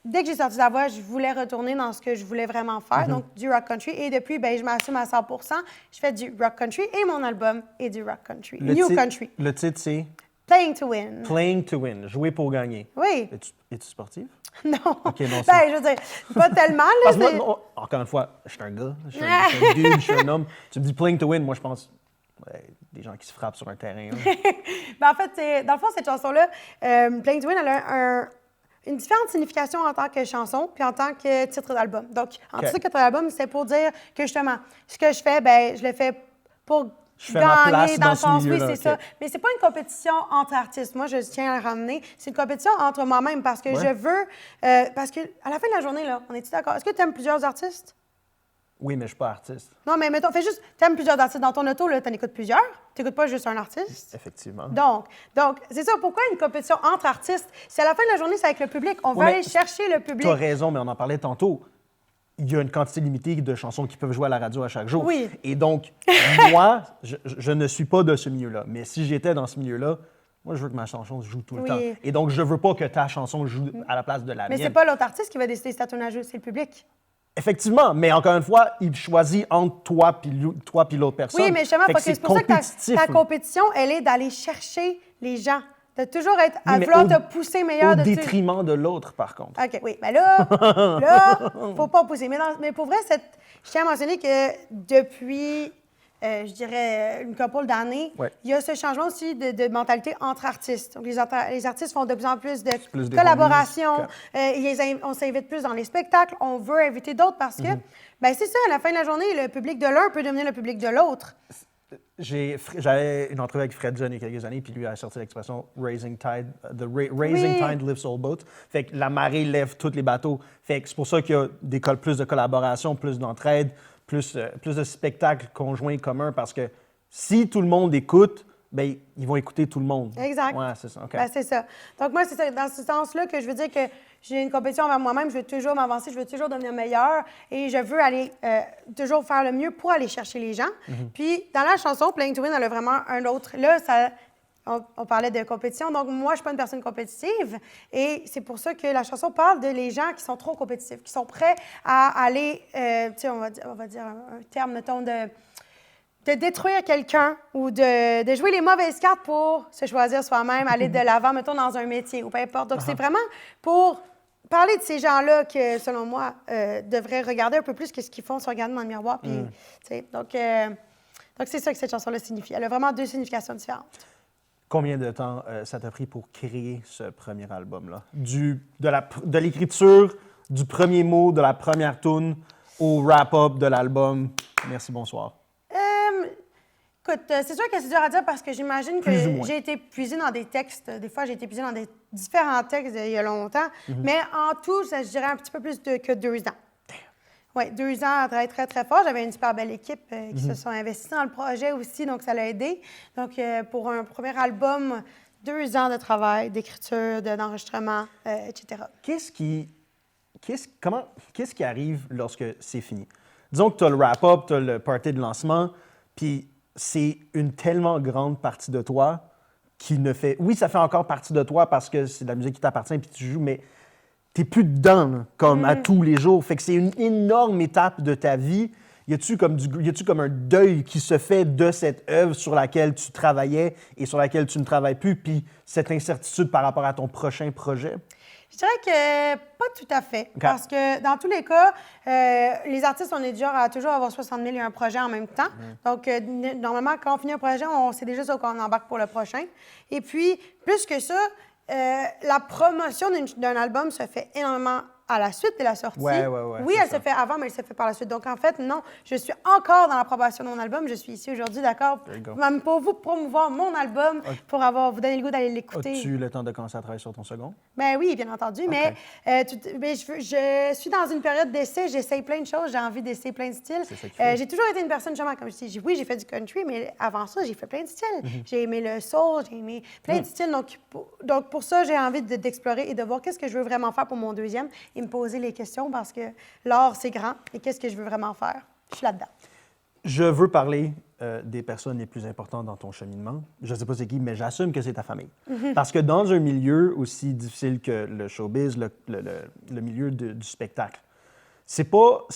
S2: dès que j'ai sorti la voix, je voulais retourner dans ce que je voulais vraiment faire, donc du rock country. Et depuis, ben, je m'assume à 100 %. Je fais du rock country et mon album est du rock country. New country.
S1: Le titre, c'est?
S2: Playing to win.
S1: Playing to win. Jouer pour gagner.
S2: Oui.
S1: Es-tu sportive?
S2: Non.
S1: OK, non,
S2: ben, je veux dire, pas tellement, là.
S1: Parce que moi, encore une fois, je suis un gars, je suis un dude, je suis un homme. Tu me dis playing to win, moi, je pense des gens qui se frappent sur un terrain.
S2: Ben, en fait, dans le fond, cette chanson-là, Playing to win, elle a une différente signification en tant que chanson puis en tant que titre d'album. Donc, en titre d'album, c'est pour dire que, justement, ce que je fais, ben, je le fais pour gagner, dans le sens, oui, c'est ça. Mais c'est pas une compétition entre artistes. Moi, je tiens à le ramener. C'est une compétition entre moi-même parce que je veux... parce que à la fin de la journée, là, on est-tu d'accord? Est-ce que tu aimes plusieurs artistes?
S1: Oui, mais je suis pas artiste.
S2: Non, mais mettons, fais juste... Tu aimes plusieurs artistes. Dans ton auto, là, tu en écoutes plusieurs. Tu n'écoutes pas juste un artiste.
S1: Effectivement.
S2: Donc c'est ça. Pourquoi une compétition entre artistes? C'est à la fin de la journée, c'est avec le public. On va aller chercher le public.
S1: Tu as raison, mais on en parlait tantôt. Il y a une quantité limitée de chansons qui peuvent jouer à la radio à chaque jour.
S2: Oui.
S1: Et donc, moi, je ne suis pas de ce milieu-là. Mais si j'étais dans ce milieu-là, moi, je veux que ma chanson joue tout le temps. Et donc, je veux pas que ta chanson joue à la place de la mienne.
S2: Mais c'est pas l'autre artiste qui va décider si ta tune à jouer, c'est le public.
S1: Effectivement, mais encore une fois, il choisit entre toi puis l'autre personne.
S2: Oui, mais justement, c'est pour ça que ta compétition, elle est d'aller chercher les gens. De toujours être à vouloir te pousser meilleur.
S1: Au détriment de l'autre, par contre.
S2: OK, oui. Mais là, faut pas pousser. Mais pour vrai, je tiens à mentionner que depuis, je dirais, une couple d'années, il y a ce changement aussi de mentalité entre artistes. Donc, les artistes font de plus en plus de collaborations. On s'invite plus dans les spectacles. On veut inviter d'autres parce que, ben c'est ça, à la fin de la journée, le public de l'un peut devenir le public de l'autre.
S1: J'avais une entrevue avec Fred John il y a quelques années, puis lui a sorti l'expression Raising Tide, Raising Tide lifts all boats. Fait que la marée lève tous les bateaux. Fait que c'est pour ça qu'il y a plus de collaboration, plus d'entraide, plus de spectacles conjoints communs, parce que si tout le monde écoute, bien, ils vont écouter tout le monde.
S2: Exact.
S1: Ouais, c'est ça. Okay.
S2: Ben, c'est ça. Donc, moi, c'est dans ce sens-là que je veux dire que j'ai une compétition envers moi-même. Je veux toujours m'avancer, je veux toujours devenir meilleure et je veux aller toujours faire le mieux pour aller chercher les gens. Puis, dans la chanson, Playing to Win, elle a vraiment un autre. Là, on parlait de compétition. Donc, moi, je ne suis pas une personne compétitive. Et c'est pour ça que la chanson parle de les gens qui sont trop compétitifs, qui sont prêts à aller, tu sais, on va dire un terme, mettons, de détruire quelqu'un ou de jouer les mauvaises cartes pour se choisir soi-même, aller de l'avant, mettons, dans un métier ou peu importe. Donc, c'est vraiment pour parler de ces gens-là que, selon moi, devraient regarder un peu plus que ce qu'ils font, se regarder dans le miroir. Puis, tu sais, donc, c'est ça que cette chanson-là signifie. Elle a vraiment deux significations différentes.
S1: Combien de temps ça t'a pris pour créer ce premier album-là? De l'écriture, du premier mot, de la première tune, au wrap-up de l'album. Merci, bonsoir.
S2: Écoute, c'est sûr que c'est dur à dire parce que j'imagine que j'ai été puisée dans des textes. Des fois, j'ai été puisée dans des différents textes il y a longtemps. Mais en tout, je dirais un petit peu plus que 2 ans. Oui, 2 ans à travailler très, très fort. J'avais une super belle équipe qui se sont investis dans le projet aussi, donc ça l'a aidé. Donc, pour un premier album, 2 ans de travail, d'écriture, d'enregistrement, etc.
S1: Qu'est-ce qui arrive lorsque c'est fini? Disons que tu as le wrap-up, tu as le party de lancement, puis c'est une tellement grande partie de toi qui ne fait... Oui, ça fait encore partie de toi parce que c'est de la musique qui t'appartient puis tu joues, mais t'es plus dedans, là, comme à tous les jours. Fait que c'est une énorme étape de ta vie. Y a-tu comme un deuil qui se fait de cette œuvre sur laquelle tu travaillais et sur laquelle tu ne travailles plus, puis cette incertitude par rapport à ton prochain projet?
S2: Je dirais que pas tout à fait. Okay. Parce que dans tous les cas, les artistes, on est du genre à toujours avoir 60 000 et un projet en même temps. Donc, normalement, quand on finit un projet, on sait déjà sur quoi on embarque pour le prochain. Et puis, plus que ça, la promotion d'un album se fait énormément à la suite de la sortie. Oui, elle se fait avant, mais elle se fait par la suite. Donc, en fait, non, je suis encore dans la promotion de mon album. Je suis ici aujourd'hui, d'accord, même pour vous promouvoir mon album, pour vous donner le goût d'aller l'écouter.
S1: As-tu eu le temps de commencer à travailler sur ton second?
S2: Ben oui, bien entendu, mais je suis dans une période d'essai. J'essaye plein de choses. J'ai envie d'essayer plein de styles. J'ai toujours été une personne, justement, comme je dis, oui, j'ai fait du country, mais avant ça, j'ai fait plein de styles. J'ai aimé le soul, j'ai aimé plein de styles. Donc, pour ça, j'ai envie d'explorer et de voir qu'est-ce que je veux vraiment faire pour mon deuxième. Et me poser les questions parce que l'art, c'est grand. Et qu'est-ce que je veux vraiment faire? Je suis là-dedans.
S1: Je veux parler des personnes les plus importantes dans ton cheminement. Je ne sais pas c'est qui, mais j'assume que c'est ta famille. Parce que dans un milieu aussi difficile que le showbiz, le milieu du spectacle, c'est pas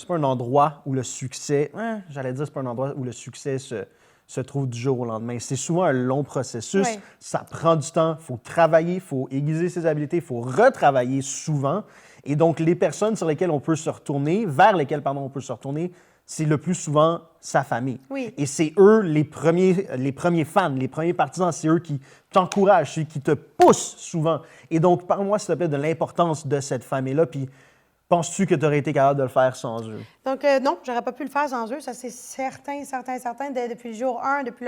S1: un endroit où le succès, c'est pas un endroit où le succès se trouve du jour au lendemain. C'est souvent un long processus.
S2: Oui.
S1: Ça prend du temps. Il faut travailler, il faut aiguiser ses habiletés, il faut retravailler souvent. Et donc, les personnes sur lesquelles on peut se retourner, vers lesquelles, on peut se retourner, c'est le plus souvent sa famille.
S2: Oui.
S1: Et c'est eux les premiers fans, les premiers partisans. C'est eux qui t'encouragent, ceux qui te poussent souvent. Et donc, parle-moi, s'il te plaît, de l'importance de cette famille-là. Puis, penses-tu que tu aurais été capable de le faire sans eux?
S2: Donc, non, j'aurais pas pu le faire sans eux. Ça, c'est certain. Depuis le jour 1, depuis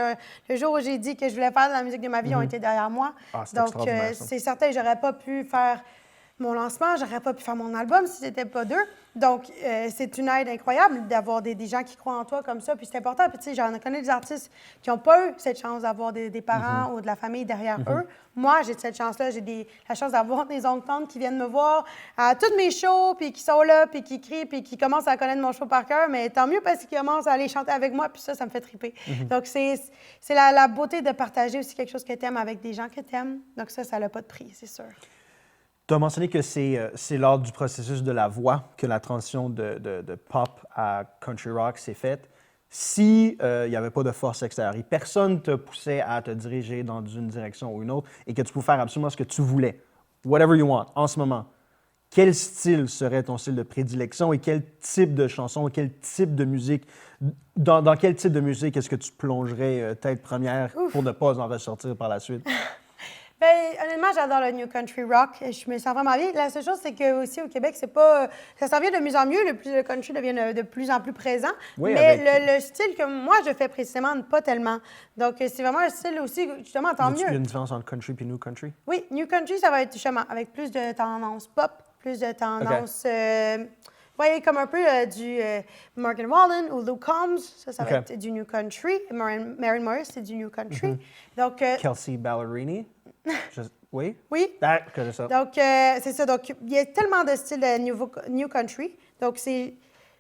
S2: le jour où j'ai dit que je voulais faire de la musique de ma vie, ils ont été derrière moi.
S1: Ah, c'est
S2: Donc,
S1: extraordinaire, ça.
S2: c'est certain, j'aurais pas pu faire mon lancement, j'aurais pas pu faire mon album si c'était pas d'eux. Donc, c'est une aide incroyable d'avoir des gens qui croient en toi comme ça. Puis c'est important. Puis, tu sais, j'en connais des artistes qui n'ont pas eu cette chance d'avoir des parents ou de la famille derrière eux. Moi, j'ai cette chance-là. J'ai la chance d'avoir des oncles tantes qui viennent me voir à tous mes shows, puis qui sont là, puis qui crient, puis qui commencent à connaître mon show par cœur. Mais tant mieux parce qu'ils commencent à aller chanter avec moi, puis ça me fait triper. Donc, c'est la beauté de partager aussi quelque chose que tu aimes avec des gens que tu aimes. Donc, ça n'a pas de prix, c'est sûr.
S1: Tu as mentionné que c'est lors du processus de la voix que la transition de pop à country rock s'est faite. Si il n'y avait pas de force extérieure et personne ne te poussait à te diriger dans une direction ou une autre et que tu pouvais faire absolument ce que tu voulais, whatever you want, en ce moment, quel style serait ton style de prédilection et quel type de chanson, quel type de musique, dans quel type de musique est-ce que tu plongerais tête première pour ne pas en ressortir par la suite?
S2: Bien, honnêtement, j'adore le New Country Rock. Je me sens vraiment bien. La seule chose, c'est que aussi au Québec, c'est pas. Ça s'en vient de mieux en mieux. Le country devient de plus en plus présent.
S1: Oui,
S2: mais
S1: avec...
S2: le style que moi, je fais précisément, pas tellement. Donc, c'est vraiment un style aussi, justement, tant mieux.
S1: Il y a une différence entre country et new country?
S2: Oui, New Country, ça va être justement avec plus de tendance pop, plus de tendance. Vous voyez, comme un peu du Morgan Wallen ou Luke Combs. Ça va être du New Country. Maren Morris, c'est du New Country. Donc,
S1: Kelsey Ballerini? Oui?
S2: Oui.
S1: Ah, je connais ça.
S2: Donc, c'est ça. Donc, il y a tellement de styles de New Country. Donc, c'est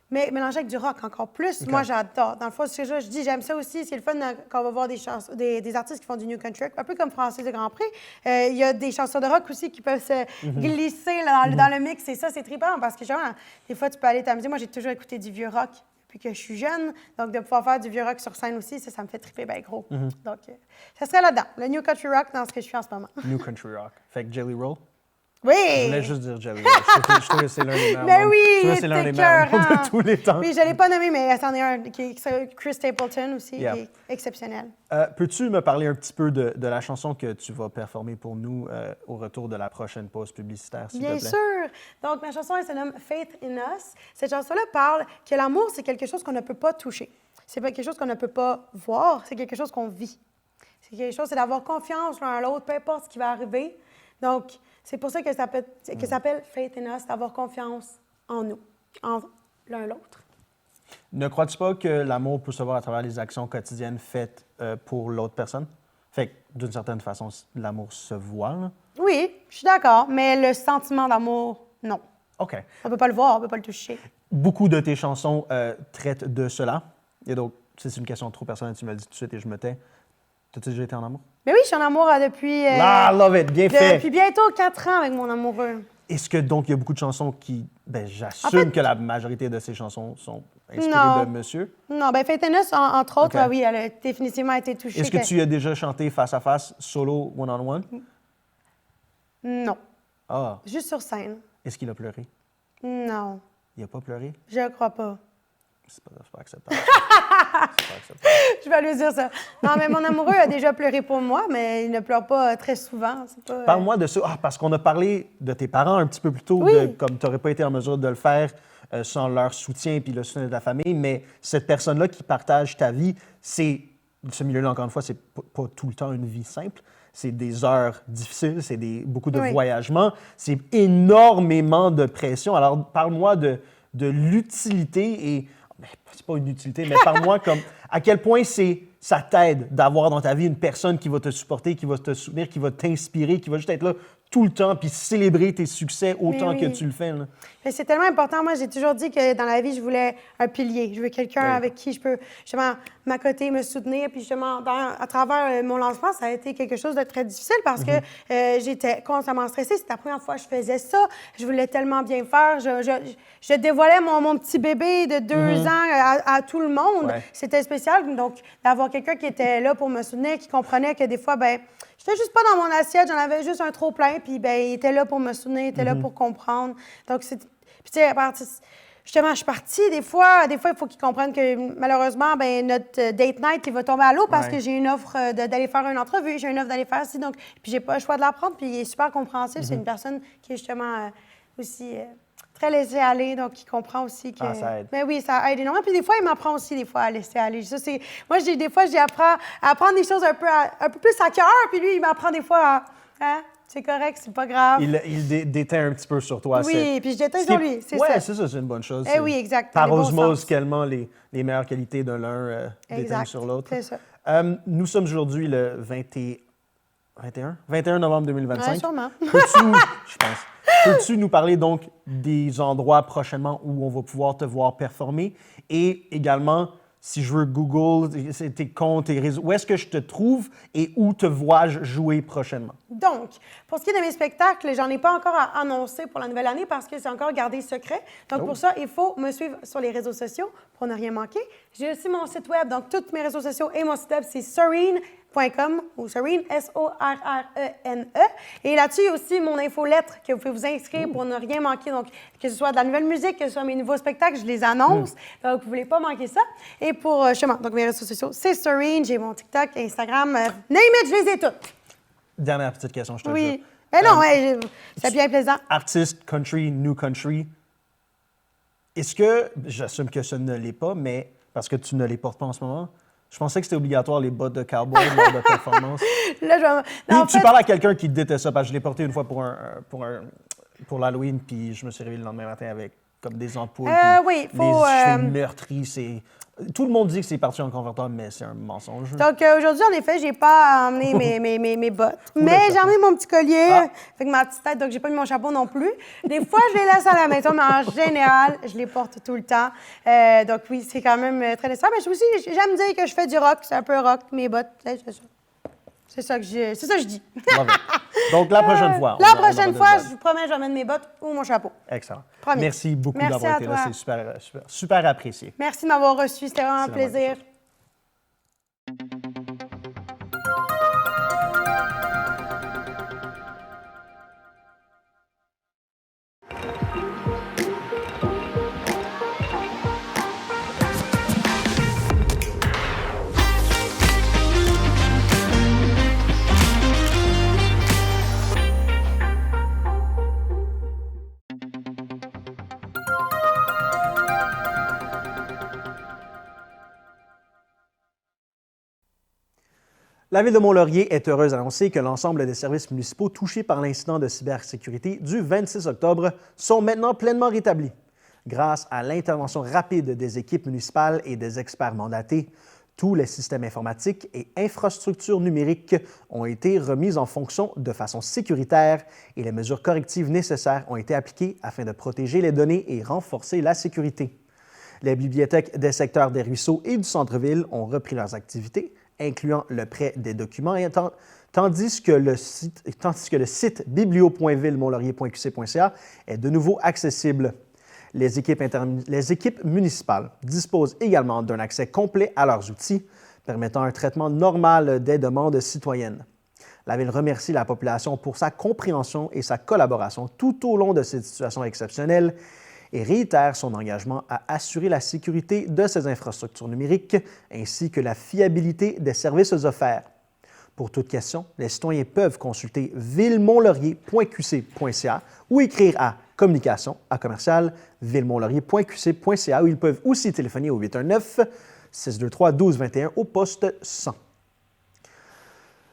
S2: mélangé avec du rock encore plus. Moi, j'adore. Dans le fond, c'est ça, je dis, j'aime ça aussi. C'est le fun quand on va voir des artistes qui font du New Country, un peu comme Francis de Grandpré. Il y a des chansons de rock aussi qui peuvent se glisser là, dans le mix. Et ça, c'est trippant parce que, genre, des fois, tu peux aller t'amuser. Moi, j'ai toujours écouté du vieux rock depuis que je suis jeune. Donc, de pouvoir faire du vieux rock sur scène aussi, ça me fait tripper bien gros. Donc, ça serait là-dedans. Le New Country Rock dans ce que je suis en ce moment.
S1: New Country Rock. Fait que Jelly Roll?
S2: Oui!
S1: Je voulais juste dire Jelly Roll. Je trouve que c'est l'un des meilleurs.
S2: Mais oui!
S1: Je trouve que c'est l'un des meilleurs de tous les temps.
S2: Oui, je ne l'ai pas nommé, mais c'en est un Chris Stapleton aussi, qui est exceptionnel.
S1: Peux-tu me parler un petit peu de la chanson que tu vas performer pour nous au retour de la prochaine pause publicitaire, s'il te plaît?
S2: Bien sûr! Donc, ma chanson, elle se nomme Faith in Us. Cette chanson-là parle que l'amour, c'est quelque chose qu'on ne peut pas toucher. C'est pas quelque chose qu'on ne peut pas voir, c'est quelque chose qu'on vit. C'est quelque chose, c'est d'avoir confiance l'un à l'autre, peu importe ce qui va arriver. Donc, c'est pour ça que ça s'appelle Faith in Us, d'avoir confiance en nous, en l'un l'autre.
S1: Ne crois-tu pas que l'amour peut se voir à travers les actions quotidiennes faites pour l'autre personne? Fait que, d'une certaine façon, l'amour se voit, là?
S2: Oui, je suis d'accord, mais le sentiment d'amour, non.
S1: OK.
S2: On ne peut pas le voir, on ne peut pas le toucher.
S1: Beaucoup de tes chansons traitent de cela. Et donc, si c'est une question trop personnelle, tu me le dis tout de suite et je me tais. T'as-tu déjà été en amour?
S2: Mais oui, je suis en amour depuis...
S1: love it! Bien fait!
S2: Depuis bientôt 4 ans avec mon amoureux.
S1: Est-ce que, donc, il y a beaucoup de chansons qui... j'assume que la majorité de ces chansons sont inspirées de monsieur?
S2: Non, Faith in Us, entre autres, oui, elle a définitivement été touchée.
S1: Est-ce que tu as déjà chanté face à face, solo, one-on-one?
S2: Non.
S1: Ah.
S2: Juste sur scène.
S1: Est-ce qu'il a pleuré?
S2: Non.
S1: Il n'a pas pleuré?
S2: Je crois pas.
S1: C'est pas acceptable. C'est pas acceptable.
S2: Je vais lui dire ça. Non, mais mon amoureux a déjà pleuré pour moi, mais il ne pleure pas très souvent.
S1: Parle-moi de ça. Ah, parce qu'on a parlé de tes parents un petit peu plus tôt,
S2: Oui.
S1: comme tu n'aurais pas été en mesure de le faire sans leur soutien puis le soutien de ta famille, mais cette personne-là qui partage ta vie, ce milieu-là, encore une fois, c'est pas tout le temps une vie simple. C'est des heures difficiles, c'est beaucoup de voyagements, c'est énormément de pression. Alors, parle-moi de l'utilité et... c'est pas une utilité, mais parle-moi comme à quel point ça t'aide d'avoir dans ta vie une personne qui va te supporter, qui va te soutenir, qui va t'inspirer, qui va juste être là tout le temps, puis célébrer tes succès autant que tu le fais. Là.
S2: Mais c'est tellement important. Moi, j'ai toujours dit que dans la vie, je voulais un pilier. Je veux quelqu'un avec qui je peux justement m'accoter, me soutenir. Puis justement, à travers mon lancement, ça a été quelque chose de très difficile parce que j'étais constamment stressée. C'était la première fois que je faisais ça. Je voulais tellement bien faire. Je dévoilais mon petit bébé de 2 ans à tout le monde.
S1: Ouais.
S2: C'était spécial. Donc, d'avoir quelqu'un qui était là pour me soutenir, qui comprenait que des fois, ben j'étais juste pas dans mon assiette, j'en avais juste un trop plein, puis ben il était là pour me soutenir, il était là pour comprendre. Donc, c'est... Puis, tu sais, justement, je suis partie, des fois, il faut qu'ils comprennent que, malheureusement, ben notre date night, il va tomber à l'eau parce que j'ai une offre d'aller faire une entrevue, j'ai une offre d'aller faire ci, donc... Puis, j'ai pas le choix de la prendre, puis il est super compréhensif. C'est une personne qui est justement aussi... très laissé aller, donc il comprend aussi que...
S1: Ah, ça aide.
S2: Mais oui, ça aide énormément. Puis des fois, il m'apprend aussi des fois à laisser aller. Ça, c'est... Moi, des fois, j'apprends à prendre des choses un peu plus à cœur, puis lui, il m'apprend des fois à... Hein? C'est correct, c'est pas grave.
S1: Il déteint un petit peu sur toi.
S2: Oui, puis je déteins sur lui, c'est ça.
S1: Oui, c'est ça, c'est une bonne chose.
S2: Eh oui, exact.
S1: Par
S2: dans les bons
S1: osmose,
S2: sens.
S1: quellement les meilleures qualités de l'un déteignent sur l'autre.
S2: C'est ça.
S1: Nous sommes aujourd'hui le 21 novembre 2025.
S2: Ouais, sûrement.
S1: Je pense. Peux-tu nous parler donc des endroits prochainement où on va pouvoir te voir performer et également, si je veux Google, tes comptes, tes réseaux, où est-ce que je te trouve et où te vois-je jouer prochainement?
S2: Donc, pour ce qui est de mes spectacles, j'en ai pas encore à annoncer pour la nouvelle année parce que c'est encore gardé secret. Donc, pour ça, il faut me suivre sur les réseaux sociaux pour ne rien manquer. J'ai aussi mon site web, donc tous mes réseaux sociaux et mon site web, c'est Sorrene.com ou Sorrene, Sorrene. Et là-dessus, il y a aussi mon infolettre que vous pouvez vous inscrire pour ne rien manquer. Donc, que ce soit de la nouvelle musique, que ce soit mes nouveaux spectacles, je les annonce. Donc, vous ne voulez pas manquer ça. Et pour, justement, donc mes réseaux sociaux, c'est Sorrene. J'ai mon TikTok, Instagram, name it, je les ai toutes.
S1: Dernière petite question, je te le
S2: Oui.
S1: jure.
S2: Mais non, ouais, c'est bien plaisant.
S1: Artiste, country, new country. Est-ce que, j'assume que ce ne l'est pas, mais parce que tu ne les portes pas en ce moment, je pensais que c'était obligatoire les bottes de cowboy lors de performance.
S2: Là,
S1: Puis,
S2: en
S1: tu
S2: fait,
S1: parles à quelqu'un qui déteste ça, parce que je l'ai porté une fois pour l'Halloween, puis je me suis réveillé le lendemain matin avec comme des ampoules. puis
S2: oui, faut,
S1: les cheveux meurtris, tout le monde dit que c'est parti en convertible, mais c'est un mensonge.
S2: Donc, aujourd'hui, en effet, j'ai pas emmené mes bottes. Mais j'ai emmené mon petit collier avec ma petite tête, donc j'ai pas mis mon chapeau non plus. Des fois, je les laisse à la maison, mais en général, je les porte tout le temps. Donc, oui, c'est quand même très nécessaire. Mais aussi, j'aime dire que je fais du rock. C'est un peu rock, mes bottes. C'est ça. C'est ça que je dis.
S1: Love it. Donc, la prochaine fois.
S2: La prochaine fois, je vous promets, j'emmène mes bottes ou mon chapeau.
S1: Excellent.
S2: Promis.
S1: Merci beaucoup
S2: Merci
S1: d'avoir
S2: à
S1: été là.
S2: toi.
S1: C'est super apprécié.
S2: Merci de m'avoir reçu. C'était vraiment un
S1: C'est vraiment
S2: plaisir.
S1: La Ville de Mont-Laurier est heureuse d'annoncer que l'ensemble des services municipaux touchés par l'incident de cybersécurité du 26 octobre sont maintenant pleinement rétablis. Grâce à l'intervention rapide des équipes municipales et des experts mandatés, tous les systèmes informatiques et infrastructures numériques ont été remis en fonction de façon sécuritaire et les mesures correctives nécessaires ont été appliquées afin de protéger les données et renforcer la sécurité. Les bibliothèques des secteurs des ruisseaux et du centre-ville ont repris leurs activités, incluant le prêt des documents, tandis que le site biblio.ville-montlaurier.qc.ca est de nouveau accessible. Les équipes municipales disposent également d'un accès complet à leurs outils, permettant un traitement normal des demandes citoyennes. La Ville remercie la population pour sa compréhension et sa collaboration tout au long de cette situation exceptionnelle et réitère son engagement à assurer la sécurité de ses infrastructures numériques ainsi que la fiabilité des services offerts. Pour toute question, les citoyens peuvent consulter ville-montlaurier.qc.ca ou écrire à communication@ville-montlaurier.qc.ca où ils peuvent aussi téléphoner au 819-623-1221 au poste 100.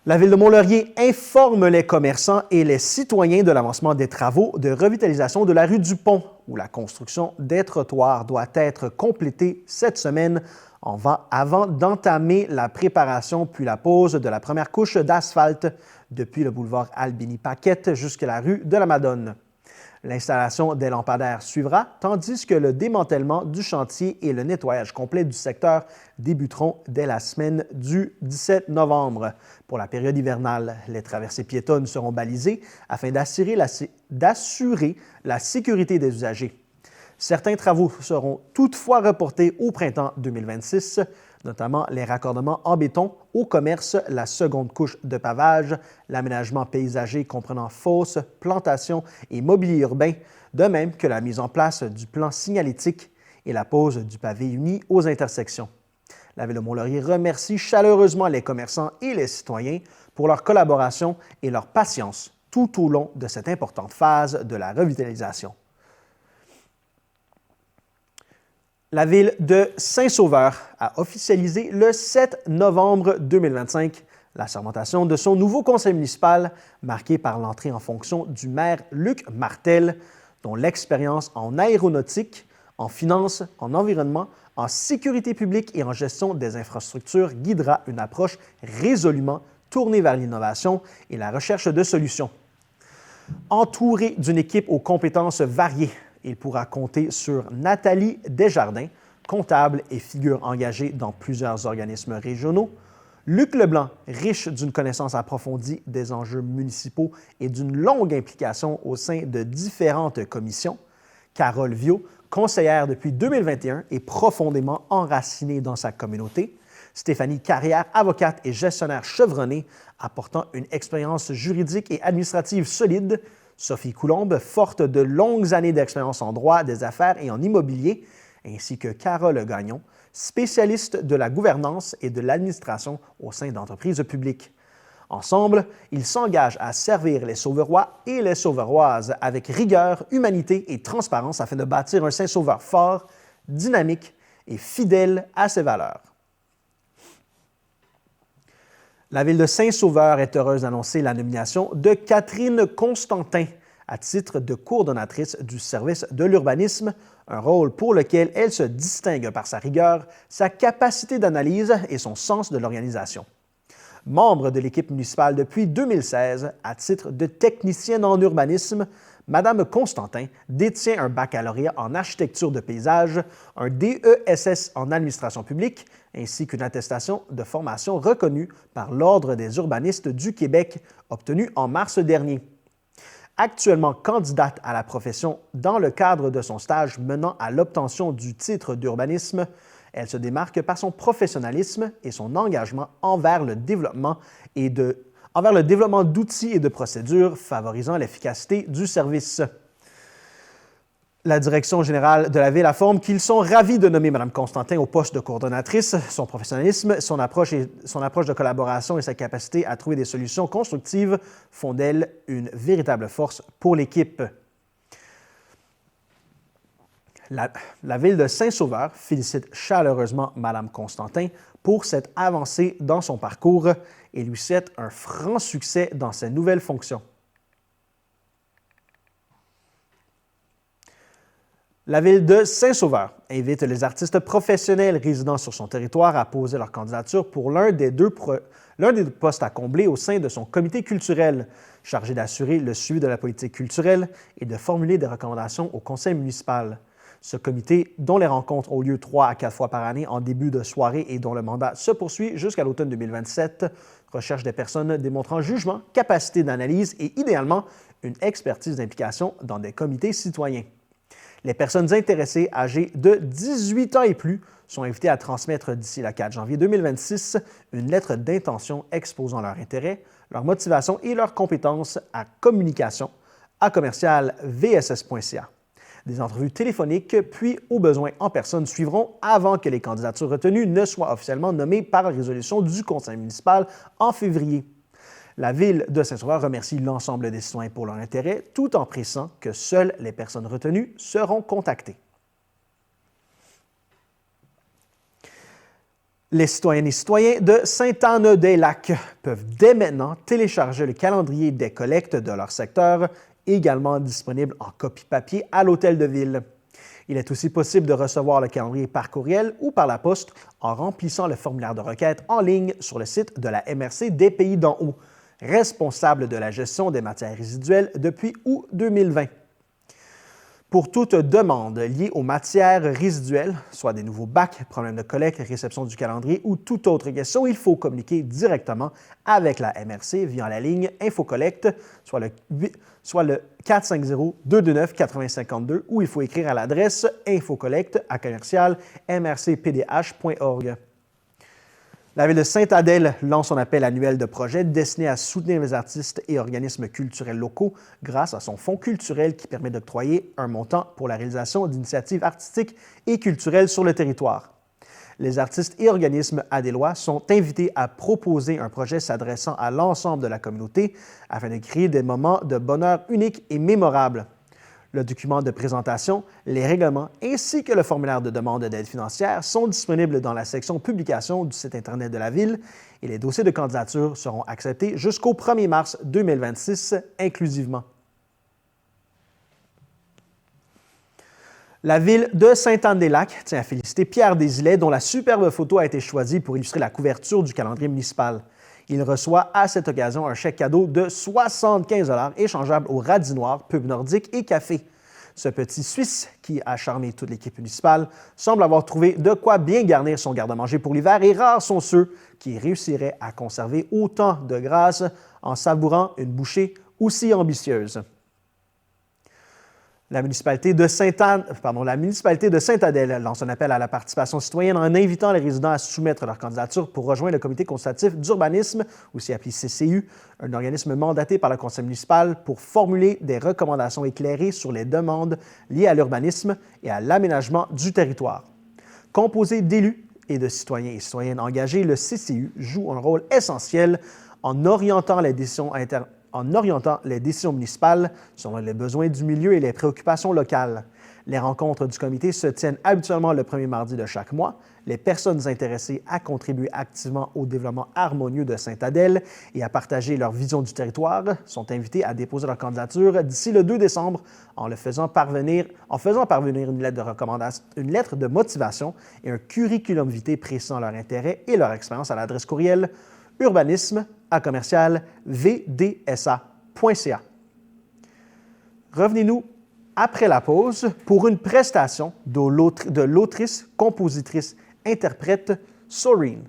S1: La Ville de Mont-Laurier informe les commerçants et les citoyens de l'avancement des travaux de revitalisation de la rue du Pont, où la construction des trottoirs doit être complétée cette semaine avant d'entamer la préparation puis la pose de la première couche d'asphalte depuis le boulevard Albini-Paquette jusqu'à la rue de la Madone. L'installation des lampadaires suivra, tandis que le démantèlement du chantier et le nettoyage complet du secteur débuteront dès la semaine du 17 novembre. Pour la période hivernale, les traversées piétonnes seront balisées afin d'assurer la sécurité des usagers. Certains travaux seront toutefois reportés au printemps 2026, notamment les raccordements en béton au commerce, la seconde couche de pavage, l'aménagement paysager comprenant fosses, plantations et mobilier urbain, de même que la mise en place du plan signalétique et la pose du pavé uni aux intersections. La Ville de Mont-Laurier remercie chaleureusement les commerçants et les citoyens pour leur collaboration et leur patience tout au long de cette importante phase de la revitalisation. La Ville de Saint-Sauveur a officialisé le 7 novembre 2025 la sermentation de son nouveau conseil municipal, marqué par l'entrée en fonction du maire Luc Martel, dont l'expérience en aéronautique, en finance, en environnement, en sécurité publique et en gestion des infrastructures guidera une approche résolument tournée vers l'innovation et la recherche de solutions. Entouré d'une équipe aux compétences variées, il pourra compter sur Nathalie Desjardins, comptable et figure engagée dans plusieurs organismes régionaux, Luc Leblanc, riche d'une connaissance approfondie des enjeux municipaux et d'une longue implication au sein de différentes commissions, Carole Viau, conseillère depuis 2021 et profondément enracinée dans sa communauté, Stéphanie Carrière, avocate et gestionnaire chevronnée, apportant une expérience juridique et administrative solide, Sophie Coulombe, forte de longues années d'expérience en droit, des affaires et en immobilier, ainsi que Carole Gagnon, spécialiste de la gouvernance et de l'administration au sein d'entreprises publiques. Ensemble, ils s'engagent à servir les Sauverois et les Sauveroises avec rigueur, humanité et transparence afin de bâtir un Saint-Sauveur fort, dynamique et fidèle à ses valeurs. La Ville de Saint-Sauveur est heureuse d'annoncer la nomination de Catherine Constantin à titre de coordonnatrice du service de l'urbanisme, un rôle pour lequel elle se distingue par sa rigueur, sa capacité d'analyse et son sens de l'organisation. Membre de l'équipe municipale depuis 2016, à titre de technicienne en urbanisme, Mme Constantin détient un baccalauréat en architecture de paysage, un DESS en administration publique, ainsi qu'une attestation de formation reconnue par l'Ordre des urbanistes du Québec, obtenue en mars dernier. Actuellement candidate à la profession dans le cadre de son stage menant à l'obtention du titre d'urbanisme, elle se démarque par son professionnalisme et son engagement envers le développement d'outils et de procédures favorisant l'efficacité du service. La direction générale de la Ville affirme qu'ils sont ravis de nommer Mme Constantin au poste de coordonnatrice. Son professionnalisme, son approche de collaboration et sa capacité à trouver des solutions constructives font d'elle une véritable force pour l'équipe. La Ville de Saint-Sauveur félicite chaleureusement Mme Constantin pour cette avancée dans son parcours et lui souhaite un franc succès dans ses nouvelles fonctions. La Ville de Saint-Sauveur invite les artistes professionnels résidant sur son territoire à poser leur candidature pour l'un des deux postes à combler au sein de son comité culturel, chargé d'assurer le suivi de la politique culturelle et de formuler des recommandations au conseil municipal. Ce comité, dont les rencontres ont lieu 3 à 4 fois par année en début de soirée et dont le mandat se poursuit jusqu'à l'automne 2027, recherche des personnes démontrant jugement, capacité d'analyse et idéalement une expertise d'implication dans des comités citoyens. Les personnes intéressées âgées de 18 ans et plus sont invitées à transmettre d'ici le 4 janvier 2026 une lettre d'intention exposant leur intérêt, leur motivation et leurs compétences à communication@vss.ca. Des entrevues téléphoniques, puis au besoin en personne, suivront avant que les candidatures retenues ne soient officiellement nommées par la résolution du conseil municipal en février. La Ville de Saint-Sauveur remercie l'ensemble des citoyens pour leur intérêt, tout en précisant que seules les personnes retenues seront contactées. Les citoyennes et citoyens de Sainte-Anne-des-Lacs peuvent dès maintenant télécharger le calendrier des collectes de leur secteur, également disponible en copie papier à l'Hôtel de Ville. Il est aussi possible de recevoir le calendrier par courriel ou par la poste en remplissant le formulaire de requête en ligne sur le site de la MRC des Pays d'en haut, responsable de la gestion des matières résiduelles depuis août 2020. Pour toute demande liée aux matières résiduelles, soit des nouveaux bacs, problèmes de collecte, réception du calendrier ou toute autre question, il faut communiquer directement avec la MRC via la ligne InfoCollect, soit le 450-229-8052, ou il faut écrire à l'adresse infocollect@mrcpdh.org. La Ville de Sainte-Adèle lance son appel annuel de projet destiné à soutenir les artistes et organismes culturels locaux grâce à son fonds culturel qui permet d'octroyer un montant pour la réalisation d'initiatives artistiques et culturelles sur le territoire. Les artistes et organismes adélois sont invités à proposer un projet s'adressant à l'ensemble de la communauté afin de créer des moments de bonheur uniques et mémorables. Le document de présentation, les règlements ainsi que le formulaire de demande d'aide financière sont disponibles dans la section publication du site Internet de la Ville et les dossiers de candidature seront acceptés jusqu'au 1er mars 2026 inclusivement. La Ville de Sainte-Anne-des-Lacs tient à féliciter Pierre Desilets, dont la superbe photo a été choisie pour illustrer la couverture du calendrier municipal. Il reçoit à cette occasion un chèque cadeau de 75 $ échangeable au Radis Noir, pub nordique et café. Ce petit Suisse, qui a charmé toute l'équipe municipale, semble avoir trouvé de quoi bien garnir son garde-manger pour l'hiver et rares sont ceux qui réussiraient à conserver autant de grâce en savourant une bouchée aussi ambitieuse. La municipalité de Sainte-Adèle lance un appel à la participation citoyenne en invitant les résidents à soumettre leur candidature pour rejoindre le comité consultatif d'urbanisme, aussi appelé CCU, un organisme mandaté par le conseil municipal pour formuler des recommandations éclairées sur les demandes liées à l'urbanisme et à l'aménagement du territoire. Composé d'élus et de citoyens et citoyennes engagés, le CCU joue un rôle essentiel en orientant les décisions municipales selon les besoins du milieu et les préoccupations locales. Les rencontres du comité se tiennent habituellement le premier mardi de chaque mois. Les personnes intéressées à contribuer activement au développement harmonieux de Sainte-Adèle et à partager leur vision du territoire sont invitées à déposer leur candidature d'ici le 2 décembre en faisant parvenir une lettre de motivation et un curriculum vitae précisant leur intérêt et leur expérience à l'adresse courriel urbanisme@vdsa.ca. Revenez-nous après la pause pour une prestation de l'autrice, compositrice, interprète Soreen.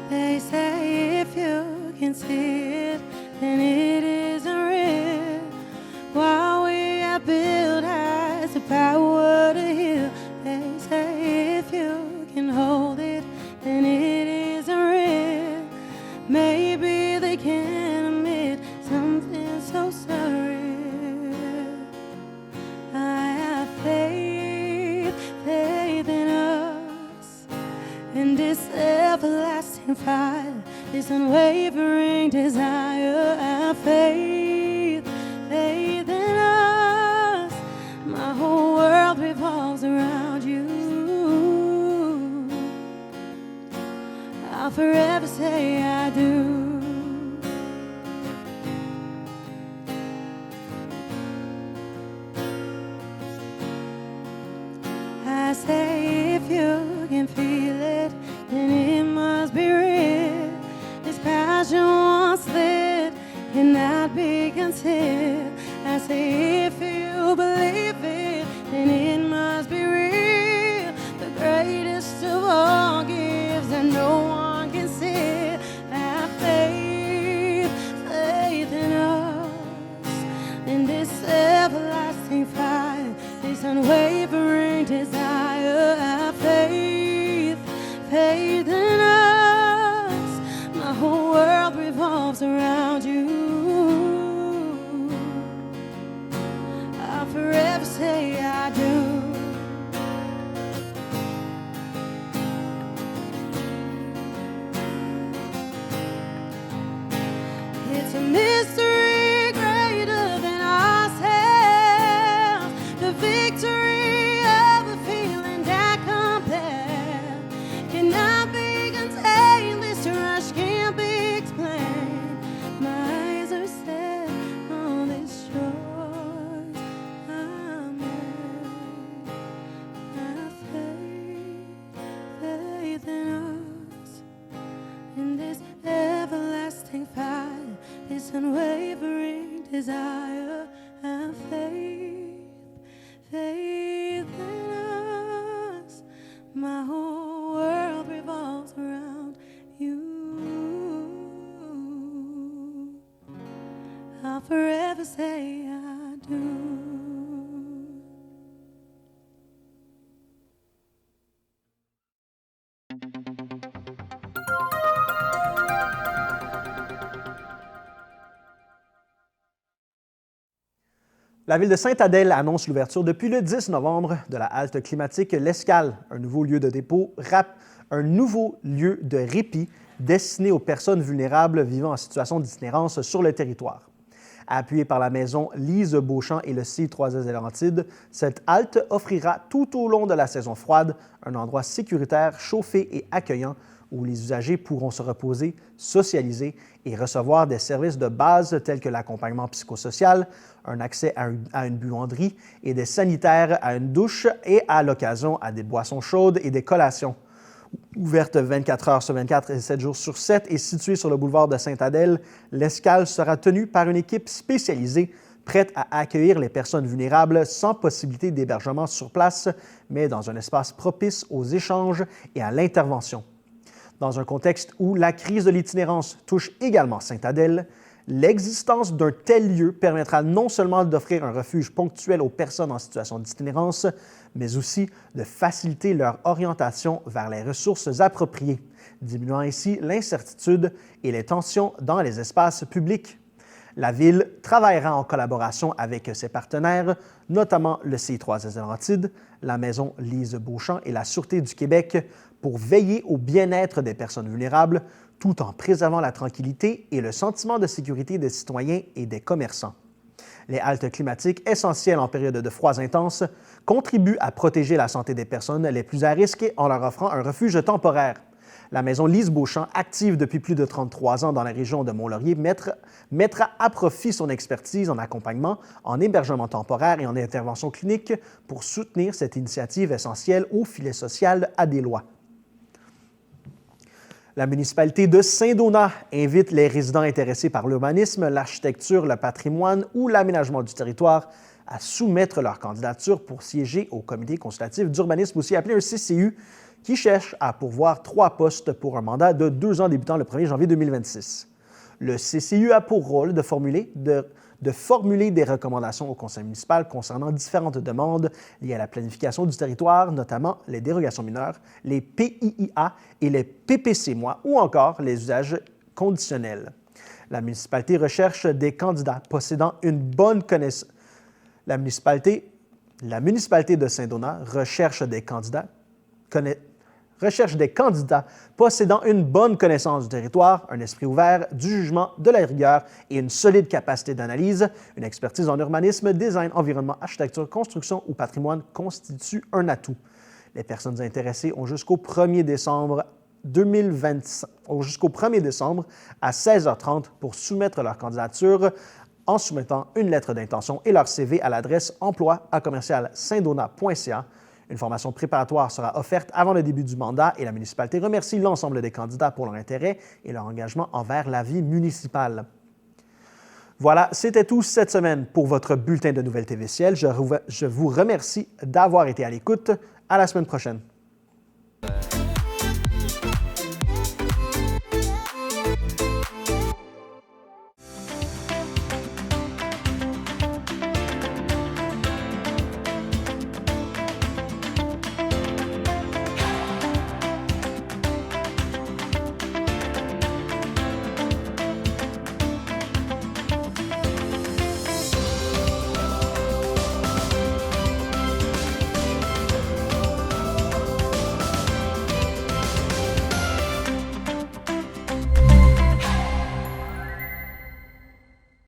S2: They say if you can see it, then it isn't real. While we are built as a power to heal, they say if you can hold it, then it isn't real. Maybe they can admit something so surreal. I have faith in us, in this everlasting fire, this unwavering desire. I have faith in us. My whole world revolves around you. I'll forever say I do. I say if you can feel it, then it must be real. This passion once lit cannot be concealed. I say if you believe it, then it must be real. The greatest of all gifts that no one can see. Have faith in us, in this everlasting fire, this unwavering desire. Have faith in us.
S3: this unwavering desire and faith, faith in us. My whole world revolves around you. I'll forever say I do.
S1: La ville de Sainte-Adèle annonce l'ouverture depuis le 10 novembre de la halte climatique L'Escale, un nouveau lieu de dépôt, un nouveau lieu de répit destiné aux personnes vulnérables vivant en situation d'itinérance sur le territoire. Appuyée par la maison Lise Beauchamp et le CI3S des Laurentides, cette halte offrira tout au long de la saison froide un endroit sécuritaire, chauffé et accueillant où les usagers pourront se reposer, socialiser et recevoir des services de base tels que l'accompagnement psychosocial, un accès à une buanderie et des sanitaires à une douche et à l'occasion à des boissons chaudes et des collations. Ouverte 24 heures sur 24 et 7 jours sur 7 et située sur le boulevard de Sainte-Adèle, l'Escale sera tenue par une équipe spécialisée prête à accueillir les personnes vulnérables sans possibilité d'hébergement sur place, mais dans un espace propice aux échanges et à l'intervention. Dans un contexte où la crise de l'itinérance touche également Sainte-Adèle, l'existence d'un tel lieu permettra non seulement d'offrir un refuge ponctuel aux personnes en situation d'itinérance, mais aussi de faciliter leur orientation vers les ressources appropriées, diminuant ainsi l'incertitude et les tensions dans les espaces publics. La Ville travaillera en collaboration avec ses partenaires, notamment le CI3S des Laurentides, la Maison Lise Beauchamp et la Sûreté du Québec, pour veiller au bien-être des personnes vulnérables, tout en préservant la tranquillité et le sentiment de sécurité des citoyens et des commerçants. Les haltes climatiques, essentielles en période de froids intenses, contribuent à protéger la santé des personnes les plus à risque en leur offrant un refuge temporaire. La Maison Lise Beauchamp, active depuis plus de 33 ans dans la région de Mont-Laurier, mettra à profit son expertise en accompagnement, en hébergement temporaire et en intervention clinique pour soutenir cette initiative essentielle au filet social à des lois. La municipalité de Saint-Donat invite les résidents intéressés par l'urbanisme, l'architecture, le patrimoine ou l'aménagement du territoire à soumettre leur candidature pour siéger au comité consultatif d'urbanisme, aussi appelé un CCU, qui cherche à pourvoir 3 postes pour un mandat de 2 ans débutant le 1er janvier 2026. Le CCU a pour rôle de formuler des recommandations au conseil municipal concernant différentes demandes liées à la planification du territoire, notamment les dérogations mineures, les PIIA et les PPC-MOI ou encore les usages conditionnels. La municipalité recherche des candidats possédant une bonne connaissance. La municipalité de Saint-Donat recherche des candidats possédant une bonne connaissance du territoire, un esprit ouvert, du jugement, de la rigueur et une solide capacité d'analyse. Une expertise en urbanisme, design, environnement, architecture, construction ou patrimoine constitue un atout. Les personnes intéressées ont jusqu'au 1er décembre à 16h30 pour soumettre leur candidature en soumettant une lettre d'intention et leur CV à l'adresse emploi@saintdonat.ca. Une formation préparatoire sera offerte avant le début du mandat et la municipalité remercie l'ensemble des candidats pour leur intérêt et leur engagement envers la vie municipale. Voilà, c'était tout cette semaine pour votre bulletin de nouvelles TVCL. Je vous remercie d'avoir été à l'écoute. À la semaine prochaine.